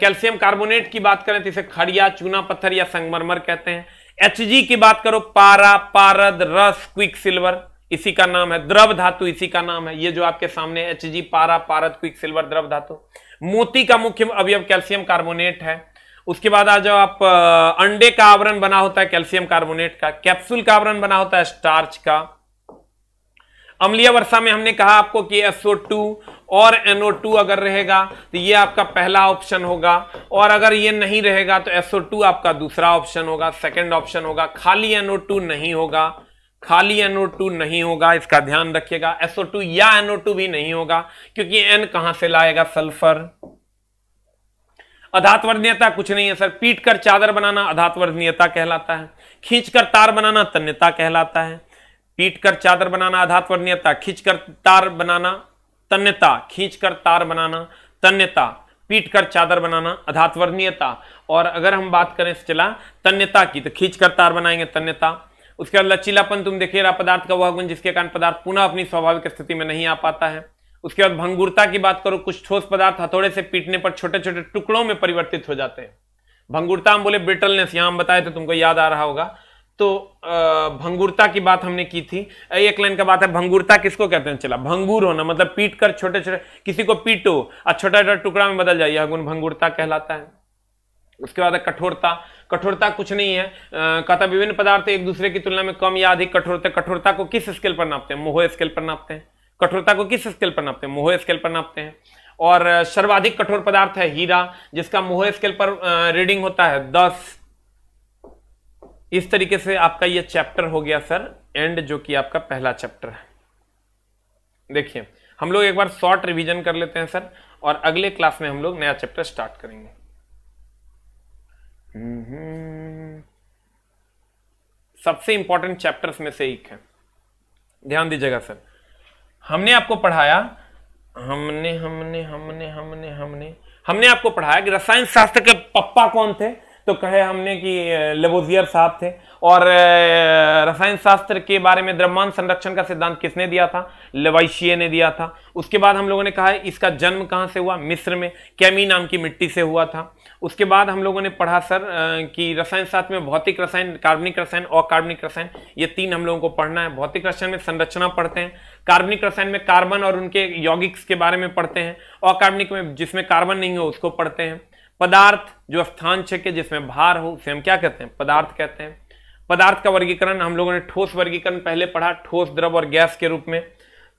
S1: कैल्शियम कार्बोनेट की बात करें तो इसे खड़िया, चूना पत्थर या संगमरमर कहते हैं। Hg की बात करो, पारा, पारद, रस, क्विक सिल्वर इसी का नाम है। द्रव धातु इसी का नाम है, ये जो आपके सामने Hg, पारा, पारद, क्विक सिल्वर द्रव धातु। मोती का मुख्य अवयव कैल्शियम कार्बोनेट है। उसके बाद आ जाओ आप, अंडे का आवरण बना होता है कैल्शियम कार्बोनेट का। कैप्सूल का आवरण बना होता है स्टार्च का। अम्लीय वर्षा में हमने कहा आपको कि SO2 और NO2 अगर रहेगा तो ये आपका पहला ऑप्शन होगा, और अगर ये नहीं रहेगा तो SO2 आपका दूसरा ऑप्शन होगा, सेकंड ऑप्शन होगा। खाली NO2 नहीं होगा, खाली NO2 नहीं होगा, इसका ध्यान रखिएगा। SO2 या NO2 भी नहीं होगा, क्योंकि N कहां से लाएगा, सल्फर। अधात्वर्णीयता कुछ नहीं है सर, पीट कर चादर बनाना अधात्वर्णीयता कहलाता है। खींचकर तार बनाना तन्यता कहलाता है। पीट कर चादर बनाना अधात्वर्णीयता, खींचकर तार बनाना तन्यता, खींचकर तार बनाना तन्यता, पीट कर चादर बनाना अधात्वर्णीयता। और अगर हम बात करें चला तन्यता की तो खींचकर तार बनाएंगे तन्यता। उसके बाद लचीलापन तुम देखिए पदार्थ का वह गुण जिसके कारण पदार्थ पुनः अपनी स्वाभाविक स्थिति में नहीं आ पाता है। उसके बाद भंगुरता की बात करो, कुछ ठोस पदार्थ हथौड़े से पीटने पर छोटे छोटे टुकड़ों में परिवर्तित हो जाते हैं। भंगुरता हम बोले ब्रिटलनेस, यहां हम बताए तो तुमको याद आ रहा होगा। तो भंगुरता की बात हमने की थी। एक लाइन का बात है, भंगुरता किसको कहते हैं, चला भंगुर होना मतलब पीट कर छोटे छोटे, किसी को पीटो और छोटा छोटा टुकड़ा में बदल जाए, यह गुण भंगुरता कहलाता है। उसके बाद कठोरता, कठोरता कुछ नहीं है, कहता विभिन्न पदार्थ एक दूसरे की तुलना में कम या अधिक कठोर होते हैं। कठोरता को किस स्केल पर नापते हैं, मोहो स्केल पर नापते हैं। कठोरता को किस स्केल पर नापते हैं, मोहो स्केल पर नापते हैं। और सर्वाधिक कठोर पदार्थ है हीरा, जिसका मोहो स्केल पर रीडिंग होता है 10। इस तरीके से आपका ये चैप्टर हो गया सर एंड, जो कि आपका पहला चैप्टर है। देखिए हम लोग एक बार शॉर्ट रिवीजन कर लेते हैं सर, और अगले क्लास में हम लोग नया चैप्टर स्टार्ट करेंगे। सबसे इंपॉर्टेंट चैप्टर्स में से एक है, ध्यान दीजिएगा सर। हमने आपको पढ़ाया, हमने आपको पढ़ाया कि रसायन शास्त्र के पप्पा कौन थे, तो कहे हमने कि लेवोजियर साहब थे। और रसायन शास्त्र के बारे में द्रव्यमान संरक्षण का सिद्धांत किसने दिया था, लेवाइशिये ने दिया था। उसके बाद हम लोगों ने कहा इसका जन्म कहां से हुआ, मिस्र में कैमी नाम की मिट्टी से हुआ था। उसके बाद हम लोगों ने पढ़ा सर कि रसायन शास्त्र में भौतिक रसायन, कार्बनिक रसायन और कार्बनिक रसायन, ये तीन हम लोगों को पढ़ना है। भौतिक रसायन में संरचना पढ़ते हैं, कार्बनिक रसायन में कार्बन और उनके यौगिक्स के बारे में पढ़ते हैं, और कार्बनिक में जिसमें कार्बन नहीं हो उसको पढ़ते हैं। पदार्थ जो स्थान छेके जिसमें भार हो उसे हम क्या कहते हैं, पदार्थ कहते हैं। पदार्थ का वर्गीकरण हम लोगों ने ठोस वर्गीकरण पहले पढ़ा, ठोस, द्रव और गैस के रूप में।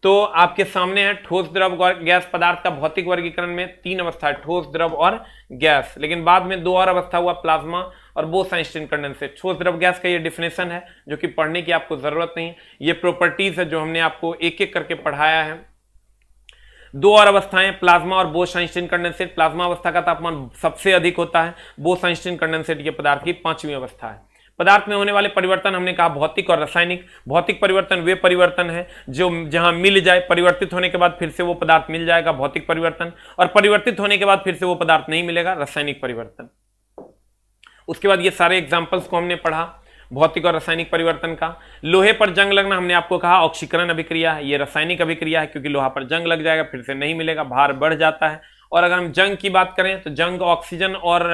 S1: तो आपके सामने है ठोस, द्रव और गैस। पदार्थ का भौतिक वर्गीकरण में तीन अवस्था है, ठोस, द्रव और गैस। लेकिन बाद में दो और अवस्था हुआ, प्लाज्मा और बोस-आइंस्टीन कंडेंसेट। ठोस, द्रव, गैस का ये डिफिनेशन है जो कि पढ़ने की आपको जरूरत नहीं। ये प्रॉपर्टीज है जो हमने आपको एक एक करके पढ़ाया है। दो और अवस्थाएं, प्लाज्मा और बोस-आइंस्टीन कंडेंसेट। प्लाज्मा अवस्था का तापमान सबसे अधिक होता है, बोस-आइंस्टीन कंडेंसेट ये पदार्थ की पांचवी अवस्था है। पदार्थ में होने वाले परिवर्तन हमने कहा भौतिक और रासायनिक। भौतिक परिवर्तन वे परिवर्तन है जो जहां मिल जाए, परिवर्तित होने के बाद फिर से वो पदार्थ मिल जाएगा, भौतिक परिवर्तन। और परिवर्तित होने के बाद फिर से वो पदार्थ नहीं मिलेगा, रासायनिक परिवर्तन। उसके बाद ये सारे एग्जाम्पल्स को हमने पढ़ा भौतिक और रासायनिक परिवर्तन का। लोहे पर जंग लगना हमने आपको कहा ऑक्सीकरण अभिक्रिया है, ये रासायनिक अभिक्रिया है, क्योंकि लोहा पर जंग लग जाएगा फिर से नहीं मिलेगा, भार बढ़ जाता है। और अगर हम जंग की बात करें तो जंग ऑक्सीजन और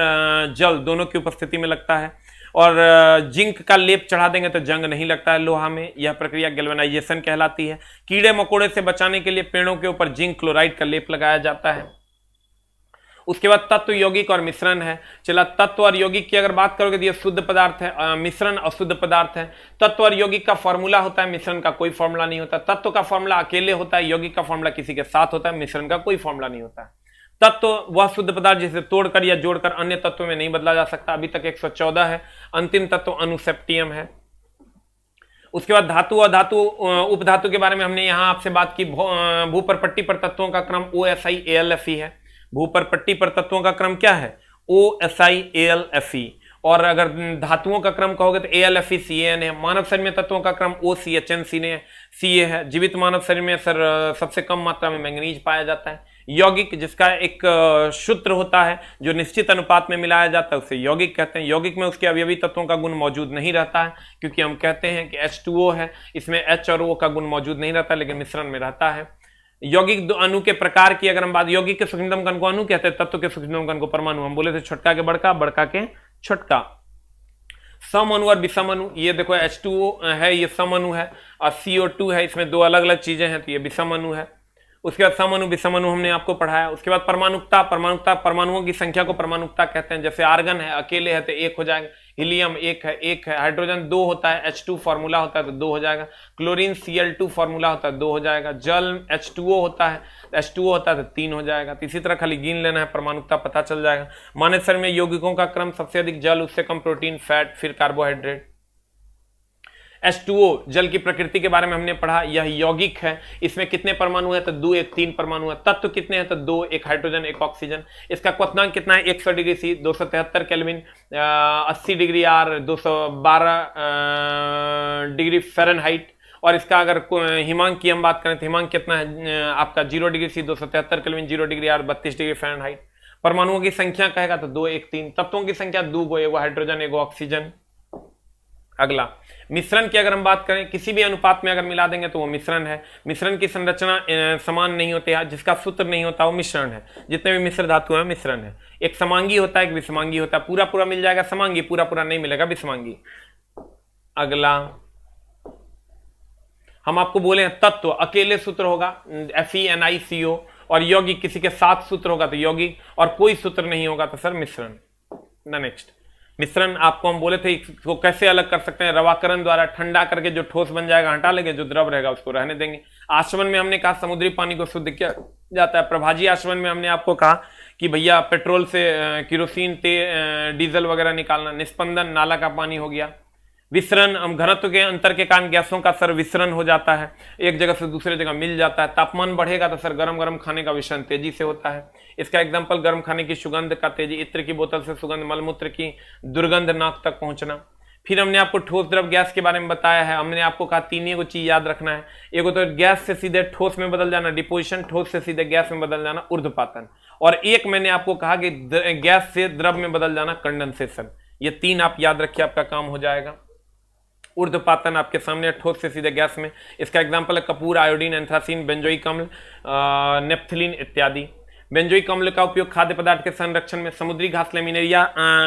S1: जल दोनों की उपस्थिति में लगता है। और जिंक का लेप चढ़ा देंगे तो जंग नहीं लगता है लोहा में, यह प्रक्रिया गैल्वेनाइजेशन कहलाती है। कीड़े मकोड़े से बचाने के लिए पेड़ों के ऊपर जिंक क्लोराइड का लेप लगाया जाता है। उसके बाद तत्व, यौगिक और मिश्रण है। चला, तत्व और यौगिक की अगर बात करोगे तो ये शुद्ध पदार्थ है, मिश्रण अशुद्ध पदार्थ है। तत्व और यौगिक का फॉर्मूला होता है, मिश्रण का कोई फॉर्मूला नहीं होता। तत्व का फॉर्मूला अकेले होता है, यौगिक का फॉर्मूला किसी के साथ होता है, मिश्रण का कोई फॉर्मूला नहीं होता है। तत्व वह शुद्ध पदार्थ जिसे तोड़कर या जोड़कर अन्य तत्वों में नहीं बदला जा सकता। अभी तक 114 है। अंतिम तत्व अनुसेप्टियम है। उसके बाद धातु और धातु उपधातु के बारे में हमने यहां आपसे बात की। भूपरपट्टी पर तत्वों का क्रम OSI AlFe है। भूपरपट्टी पर तत्वों का क्रम क्या है? OSI AlFe। और अगर धातुओं का क्रम कहोगे तो AlFe CaN है। मानव शरीर में तत्वों का क्रम OCHN Ca है। जीवित मानव शरीर में सर सबसे कम मात्रा में मैंगनीज पाया जाता है। यौगिक जिसका एक सूत्र होता है जो निश्चित अनुपात में मिलाया जाता है उसे यौगिक कहते हैं। यौगिक में उसके अवयवी तत्वों का गुण मौजूद नहीं रहता है, क्योंकि हम कहते हैं कि H2O है, इसमें H और O का गुण मौजूद नहीं रहता, लेकिन मिश्रण में रहता है। यौगिक अणु के प्रकार की अगर हम बात, यौगिक के सूक्ष्मतम कण को अणु कहते हैं, तत्व के सूक्ष्मतम कण को परमाणु। हम बोले थे छोटका के बड़का, बड़का के छोटका। सम अणु और विषम अणु, ये देखो H2O है, ये सम अणु है, और CO2 है, इसमें दो अलग अलग चीजें हैं, तो ये विषम अणु है। उसके बाद सम अणु विषम अणु हमने आपको पढ़ाया। उसके बाद परमाणुकता, परमाणुओं की संख्या को परमाणुकता कहते हैं। जैसे आर्गन है, अकेले है तो 1 हो जाएगा। हीलियम 1 है। हाइड्रोजन 2 होता है, H2 फॉर्मूला होता है तो 2 हो जाएगा। क्लोरीन Cl2 फॉर्मूला होता है 2 हो जाएगा। जल H2O होता है, H2O होता है तो 3 हो जाएगा। तो इसी तरह खाली गिन लेना है, परमाणुकता पता चल जाएगा। मानव शरीर में यौगिकों का क्रम सबसे अधिक जल, उससे कम प्रोटीन, फैट, फिर कार्बोहाइड्रेट। H2O जल की प्रकृति के बारे में हमने पढ़ा, यह यौगिक है। इसमें कितने परमाणु है? तो 2 1 3 परमाणु है। तत्व कितने हैं? तो 2, 1 हाइड्रोजन 1 ऑक्सीजन। इसका क्वथनांक कितना है? 100 degree C, 273 kelvin, 80 degree R, 212 degree Fahrenheit. और इसका अगर हिमांक की हम बात करें तो हिमांक कितना है आपका? 0 degree C, 273 kelvin, 0 degree R, 32 degree Fahrenheit. परमाणुओं की संख्या कहेगा तो 2 1 3। तत्वों की संख्या 2 गो, 1 हाइड्रोजन 1 ऑक्सीजन। अगला मिश्रण की अगर हम बात करें, किसी भी अनुपात में अगर मिला देंगे तो वो मिश्रण है। मिश्रण की संरचना समान नहीं होती है, जिसका सूत्र नहीं होता वो मिश्रण है। जितने भी मिश्र धातु हैं मिश्रण है। एक समांगी होता है, एक विषमांगी होता है। पूरा पूरा मिल जाएगा समांगी, पूरा पूरा नहीं मिलेगा विषमांगी। अगला हम आपको बोले हैं तत्व अकेले सूत्र होगा FeNiCO, और यौगिक किसी के साथ सूत्र होगा तो यौगिक, और कोई सूत्र नहीं होगा तो सर मिश्रण। नेक्स्ट मिश्रण आपको हम बोले थे इसको कैसे अलग कर सकते हैं? रवाकरण द्वारा ठंडा करके जो ठोस बन जाएगा हटा लेंगे, जो द्रव रहेगा उसको रहने देंगे। आचमन में हमने कहा समुद्री पानी को शुद्ध किया जाता है। प्रभाजी आचमन में हमने आपको कहा कि भैया पेट्रोल से केरोसिन, डीजल वगैरह निकालना। निस्पंदन नाला का पानी हो गया। विसरण, हम घनत्व के अंतर के कारण गैसों का सर विसरण हो जाता है, एक जगह से दूसरे जगह मिल जाता है। तापमान बढ़ेगा तो सर गरम गरम खाने का विसरण तेजी से होता है। इसका एग्जाम्पल गर्म खाने की सुगंध का तेजी, इत्र की बोतल से सुगंध, मलमूत्र की दुर्गंध नाक तक पहुंचना। फिर हमने आपको ठोस द्रव गैस के बारे में बताया है। हमने आपको कहा 3 को चीज याद रखना है। एक तो गैस से सीधे ठोस में बदल जाना डिपोजिशन, ठोस से सीधे गैस में बदल जाना ऊर्ध्वपातन, और एक मैंने आपको कहा कि गैस से द्रव में बदल जाना कंडेंसेशन। ये 3 आप याद रखिए, आपका काम हो जाएगा। ऊर्ध्वपातन आपके सामने, ठोस से सीधे गैस में। इसका एग्जाम्पल है कपूर, आयोडीन, एंथ्रासीन, बेंजोइक अम्ल, नेप्थलीन इत्यादि। बेंजोइक अम्ल का उपयोग खाद्य पदार्थ के संरक्षण में। समुद्री घास लेमिनेरिया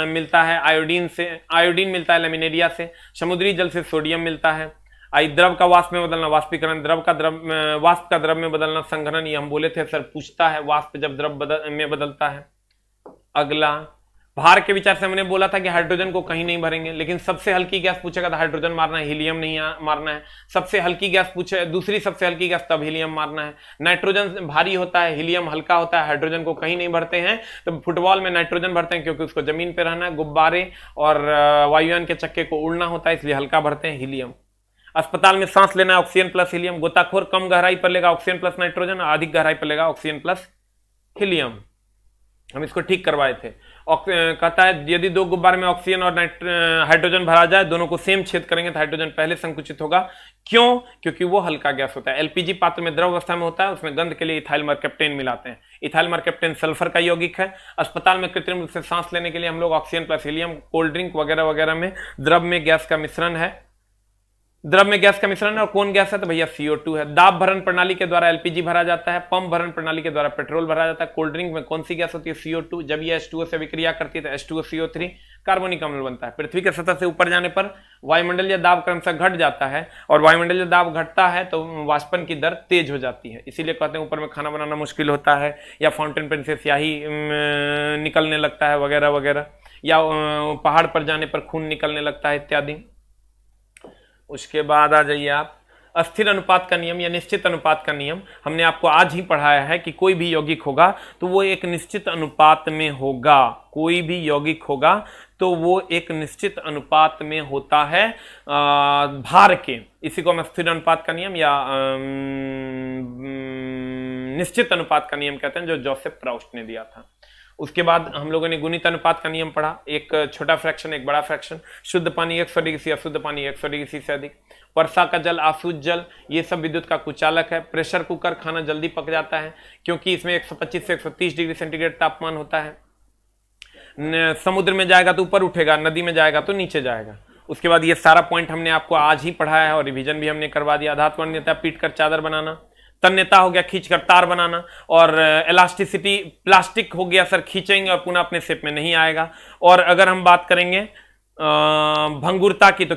S1: मिलता है आयोडीन से, आयोडीन मिलता है लेमिनेरिया से। समुद्री जल से सोडियम मिलता है। द्रव का वाष्प में बदलना वाष्पीकरण, वाष्प का द्रव में बदलना संघनन। ये हम बोले थे सर पूछता है वाष्प जब द्रव में बदलता है। अगला भार के विचार से हमने बोला था कि हाइड्रोजन को कहीं नहीं भरेंगे, लेकिन सबसे हल्की गैस पूछेगा तो हाइड्रोजन मारना है, हीलियम नहीं मारना है। सबसे हल्की गैस पूछे, दूसरी सबसे हल्की गैस, तब हीलियम मारना है। नाइट्रोजन भारी होता है, हीलियम हल्का होता है, हाइड्रोजन को कहीं नहीं भरते हैं। तो फुटबॉल में नाइट्रोजन भरते हैं क्योंकि उसको जमीन पे रहना है। गुब्बारे और वायुयान के चक्के को उड़ना होता है, इसलिए हल्का भरते हैं हीलियम। अस्पताल में सांस लेना है, ऑक्सीजन प्लस हीलियम। गोताखोर कम गहराई पर लेगा ऑक्सीजन प्लस नाइट्रोजन, अधिक गहराई पर लेगा ऑक्सीजन प्लस हीलियम। हम इसको ठीक करवाए थे। कहता है यदि 2 गुब्बारे में ऑक्सीजन और हाइड्रोजन भरा जाए, दोनों को सेम छेद करेंगे तो हाइड्रोजन पहले संकुचित होगा। क्यों? क्योंकि वो हल्का गैस होता है। एलपीजी पात्र में द्रव अवस्था में होता है, उसमें गंध के लिए इथाइल मरकैप्टेन मिलाते हैं। इथाइल मरकैप्टेन सल्फर का यौगिक है। अस्पताल में कृत्रिम रूप से सांस लेने के लिए हम लोग oxygen plus helium, cold drink वगैरह वगैरह में द्रव में गैस का मिश्रण है। द्रव में गैस का मिश्रण है और कौन गैस है? तो भैया CO2 है। दाब भरण प्रणाली के द्वारा LPG भरा जाता है, पंप भरण प्रणाली के द्वारा पेट्रोल भरा जाता है। कोल्ड ड्रिंक में कौन सी गैस होती है? CO2। जब ये H2O से विक्रिया करती है तो H2O CO3 कार्बनिक अम्ल बनता है। पृथ्वी के सतह से ऊपर जाने पर वायुमंडलीय दाब क्रमशः घट जाता है और वायुमंडलीय दाब घटता है तो वाष्पन की दर तेज हो जाती है, इसीलिए कहते हैं ऊपर में खाना बनाना मुश्किल होता है, या फाउंटेन पेन से स्याही निकलने लगता है वगैरह वगैरह, या पहाड़ पर जाने पर खून निकलने लगता है इत्यादि। उसके बाद आ जाइए आप, अस्थिर अनुपात का नियम या निश्चित अनुपात का नियम हमने आपको आज ही पढ़ाया है कि कोई भी यौगिक होगा तो वो एक निश्चित अनुपात में होगा। कोई भी यौगिक होगा तो वो एक निश्चित अनुपात में होता है भार के। इसी को हम अस्थिर अनुपात का नियम या निश्चित अनुपात का नियम कहते हैं, जो जोसेफ प्राउस्ट ने दिया था। उसके बाद हम लोगों ने गुणित अनुपात का नियम पढ़ा, एक छोटा फ्रैक्शन एक बड़ा फ्रैक्शन, शुद्ध पानी 100 डिग्री से, अशुद्ध पानी 100 डिग्री से अधिक, वर्षा का जल, अशुद्ध जल, ये सब विद्युत का कुचालक है। प्रेशर कुकर खाना जल्दी पक जाता है क्योंकि इसमें 125 से 130 डिग्री सेंटीग्रेड तापमान होता है। समुद्र में जाएगा तो ऊपर उठेगा, नदी में जाएगा तो नीचे जाएगा। उसके बाद ये सारा पॉइंट हमने आपको आज ही पढ़ाया है और रिवीजन भी हमने करवा दिया। धातु अन्यता पीट कर चादर बनाना, तन्यता हो गया खींचकर तार बनाना, और इलास्टिसिटी प्लास्टिक हो गया सर खींचेंगे और पुनः अपने शेप में नहीं आएगा। और अगर हम बात करेंगे भंगुरता की तो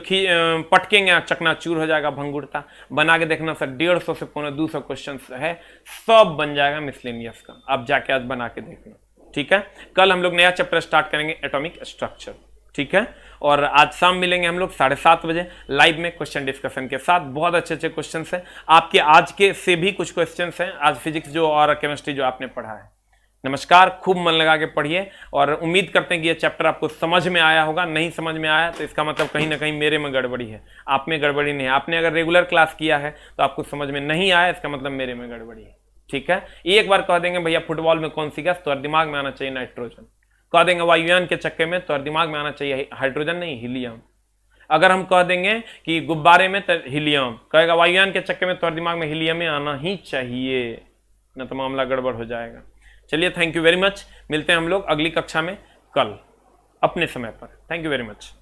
S1: पटकेंगे चकनाचूर हो जाएगा। भंगुरता बना के देखना सर, 150 से पौने 200 क्वेश्चन है, सब बन जाएगा मिसलेनियस का। आप जाके आज बना के देखना, ठीक है। कल हम लोग नया चैप्टर स्टार्ट करेंगे एटॉमिक स्ट्रक्चर, ठीक है। और आज शाम मिलेंगे हम लोग 7:30 बजे लाइव में क्वेश्चन डिस्कशन के साथ। बहुत अच्छे अच्छे क्वेश्चन हैं आपके, आज के से भी कुछ क्वेश्चन हैं आज फिजिक्स जो और केमिस्ट्री जो आपने पढ़ा है। नमस्कार, खूब मन लगा के पढ़िए और उम्मीद करते हैं कि ये चैप्टर आपको समझ में आया होगा। नहीं समझ में आया तो इसका मतलब कहीं ना कहीं मेरे में गड़बड़ी है, आप में गड़बड़ी नहीं है। आपने अगर रेगुलर क्लास किया है तो आपको समझ में नहीं आया, इसका मतलब मेरे में गड़बड़ी है, ठीक है। एक बार कह देंगे भैया फुटबॉल में कौन सी गैस, तो दिमाग में आना चाहिए नाइट्रोजन। कह देंगे वायुयान के चक्के में, तो दिमाग में आना चाहिए हाइड्रोजन नहीं हीलियम। अगर हम कह देंगे कि गुब्बारे में तो हीलियम, कहेगा वायुयान के चक्के में, तो दिमाग में हीलियम में आना ही चाहिए, न तो मामला गड़बड़ हो जाएगा। चलिए, थैंक यू वेरी मच। मिलते हैं हम लोग अगली कक्षा में कल अपने समय पर। Thank you very much.